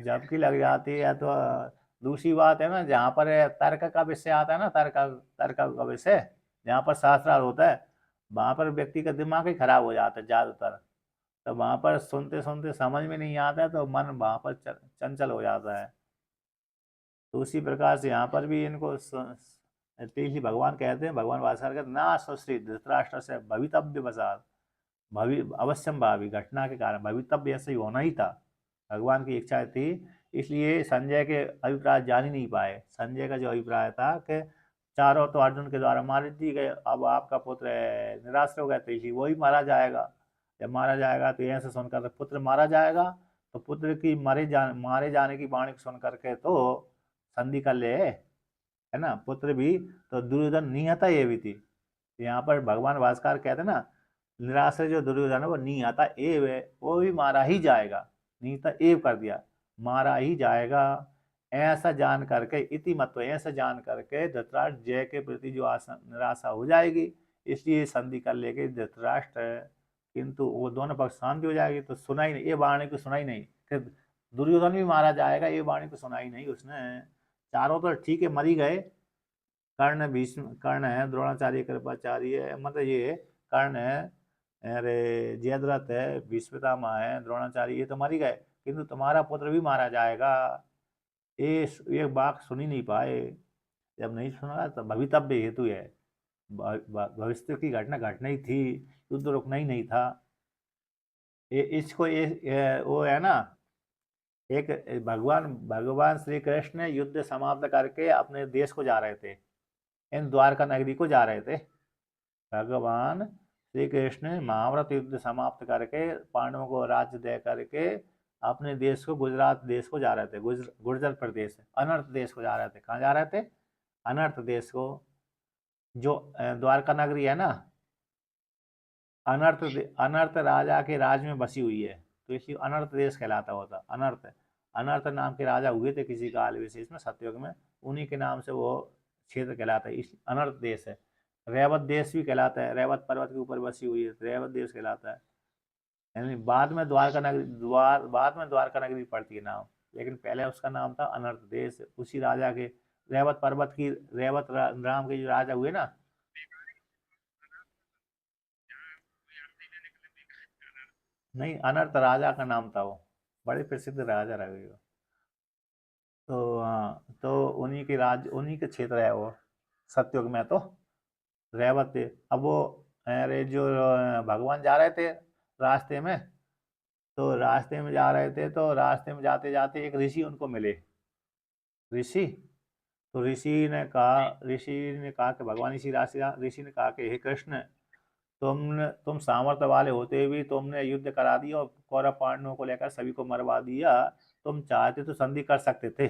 जबकि लग जाती है, तो दूसरी बात है ना, जहाँ पर तर्क का विषय आता है ना, तर्क का विषय जहाँ पर शास्त्रार्थ होता है, वहां पर व्यक्ति का दिमाग ही खराब हो जाता है ज्यादातर। तो वहां पर सुनते सुनते समझ में नहीं आता है, तो मन वहां पर चंचल हो जाता है। तो उसी प्रकार से यहाँ पर भी इनको तो इसलिए भगवान कहते हैं, भगवान भास्कर कहते ना सुश्री धृतराष्ट्र से भवितव्य वसात, अवश्यम भावी घटना के कारण भवितव्य ऐसे ही होना ही था, भगवान की इच्छा थी। इसलिए संजय के अभिप्राय जान ही नहीं पाए। संजय का जो अभिप्राय था कि चारों तो अर्जुन के द्वारा मार दी गए, अब आपका पुत्र निराश हो गया, तो इसलिए वही मारा जाएगा। जब मारा जाएगा तो ऐसे सुनकर तो पुत्र मारा जाएगा, तो पुत्र की मारे जाने की वाणी सुन करके तो संधि कर ले, है ना, पुत्र भी। तो दुर्योधन निहता ये भी थी, यहाँ पर भगवान भास्कर कहते ना, निराश जो दुर्योधन है वो निहता एव है, वो भी मारा ही जाएगा। नीता एव कर दिया, मारा ही जाएगा। ऐसा जान करके इति मत्व, ऐसा जान करके धृतराष्ट्र जय के प्रति जो आशा निराशा हो जाएगी, इसलिए संधि कर लेके धृतराष्ट्र, किंतु वो दोनों पक्ष शांति हो जाएगी। तो सुनाई नहीं, ये वाणी को सुनाई नहीं, फिर दुर्योधन भी मारा जाएगा, ये वाणी को सुनाई नहीं उसने। चारों तो ठीक है मर ही गए, कर्ण भीष्म, कर्ण है, द्रोणाचार्य, कृपाचार्य है, मतलब ये कर्ण है, अरे जयद्रथ है, भीष्मपितामह है, द्रोणाचार्य, ये तो मर ही गए, किंतु तुम्हारा पुत्र भी मारा जाएगा। ये बात सुन ही नहीं पाए। जब नहीं सुना तो भवितव्य हेतु है, भविष्य की घटना घटना ही थी, युद्ध रुकना ही नहीं था। इसको वो है ना, एक भगवान भगवान श्री कृष्ण युद्ध समाप्त करके अपने देश को जा रहे थे, इन द्वारका नगरी को जा रहे थे। भगवान श्री कृष्ण महाभारत युद्ध समाप्त करके पांडवों को राज्य दे करके अपने देश को, गुजरात देश को जा रहे थे, गुर्जर प्रदेश, अनर्थ देश को जा रहे थे। कहाँ जा रहे थे? अनर्थ देश को। जो द्वारका नगरी है ना, अनर्थ राजा के राज में बसी हुई है, तो इसलिए अनर्थ देश कहलाता होता। अनर्थ अनर्थ नाम के राजा हुए थे किसी काल विशेष में, सतयुग में, उन्हीं के नाम से वो क्षेत्र कहलाता है, इस अनर्थ देश है। रैवत देश भी कहलाता है, रैवत पर्वत के ऊपर बसी हुई है, रैवत देश कहलाता है। यानी बाद में बाद में द्वारका नगरी पड़ती है नाम, लेकिन पहले उसका नाम था अनर्थ देश। उसी राजा के, रैवत पर्वत की, रैवत राम के जो राजा हुए ना, नहीं, अनर्थ राजा का नाम था वो, बड़े प्रसिद्ध राजा रहे वो। तो हाँ, तो उन्हीं के उन्हीं के क्षेत्र है वो, सतयुग में तो रैवत थे। अब वो, अरे जो भगवान जा रहे थे रास्ते में, तो रास्ते में जा रहे थे, तो रास्ते में जाते जाते एक ऋषि उनको मिले। ऋषि, तो ऋषि ने कहा कि भगवान, ऋषि ने कहा कि हे कृष्ण, तुम सामर्थ्य वाले होते हुए तुमने युद्ध करा दिया और कौरव पांडवों को लेकर सभी को मरवा दिया। तुम चाहते तो संधि कर सकते थे,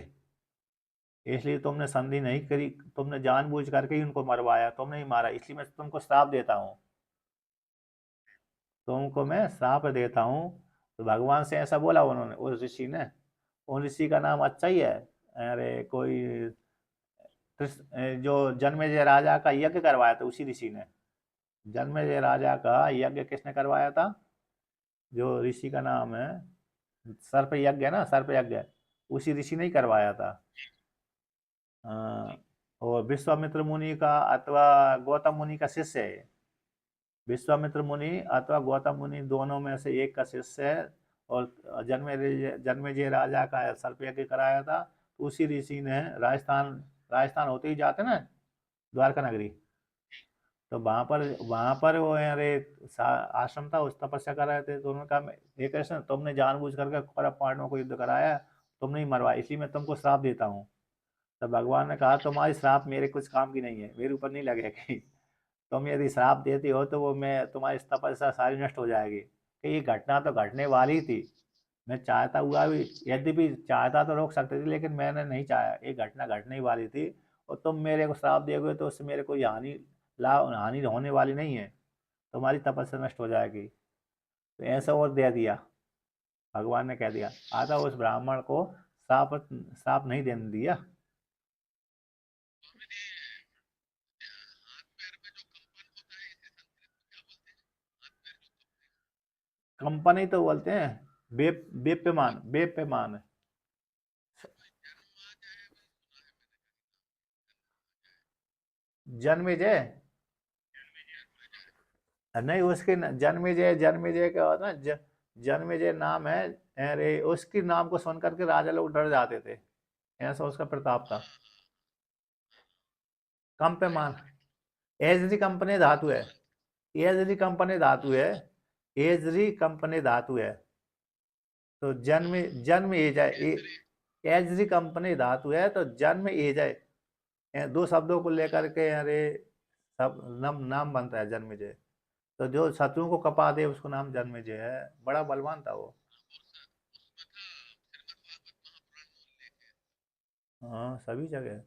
इसलिए तुमने संधि नहीं करी, तुमने जानबूझ करके ही उनको मरवाया, तुमने ही मारा, इसलिए मैं तुमको श्राप देता हूँ, तुमको मैं श्राप देता हूँ। तो भगवान से ऐसा बोला उन्होंने, उस ऋषि ने। उन ऋषि का नाम अच्छा ही है, अरे कोई जो जन्मेजय राजा का यज्ञ करवाया था उसी ऋषि ने। जन्मेजय राजा का यज्ञ किसने करवाया था? जो ऋषि का नाम है, सर्प यज्ञ है ना, सर्प यज्ञ, उसी ऋषि ने ही करवाया था। और विश्वामित्र मुनि का अथवा गौतम मुनि का शिष्य है। विश्वामित्र मुनि अथवा गौतम मुनि दोनों में से एक का शिष्य है, और जन्मेजय राजा का सर्प यज्ञ कराया था। उसी ऋषि ने राजस्थान राजस्थान होते ही जाते ना द्वारका नगरी, तो वहां पर वो अरे आश्रम था, उस तपस्या कर रहे थे। तो उन्होंने कहा, हे कृष्ण, तुमने जानबूझ करके कौरव पांडवों को युद्ध कराया, तुमने ही मरवाया, इसलिए मैं तुमको श्राप देता हूँ। तब भगवान ने कहा, तुम्हारी श्राप मेरे कुछ काम की नहीं है, मेरे ऊपर नहीं लगेगी। तुम यदि श्राप देती हो तो वो मैं तुम्हारी तपस्या सारी नष्ट हो जाएगी, कि ये घटना तो घटने वाली थी। मैं चाहता हुआ भी, यद्यपि चाहता तो रोक सकते थे, लेकिन मैंने नहीं चाहा, ये घटना घटने ही वाली थी। और तुम मेरे को श्राप दोगे तो उससे मेरे को हानि होने वाली नहीं है, तुम्हारी तपस्या नष्ट हो जाएगी। तो ऐसा और दे दिया, भगवान ने कह दिया। आधा उस ब्राह्मण को श्राप श्राप नहीं देने दिया। कंपनी तो बोलते हैं, बेपेमान। जन्मेजय, नहीं, उसके जन्मेजय क्या होता है, जन्मेजय नाम है। अरे उसके नाम को सुन करके राजा लोग डर जाते थे, ऐसा उसका प्रताप था। कंपेमान, एजरी कंपनी धातु है, एजरी कंपनी धातु है, एजरी कंपनी धातु है। तो जन्म जन्म एजय, एजरी कंपनी धातु है, तो जन्म एजय, दो शब्दों को लेकर के अरे सब नाम बनता है जन्मेजय। तो जो शत्रुओं को कपा दे उसको नाम जन्मेजय है, बड़ा बलवान था वो। हाँ, सभी जगह।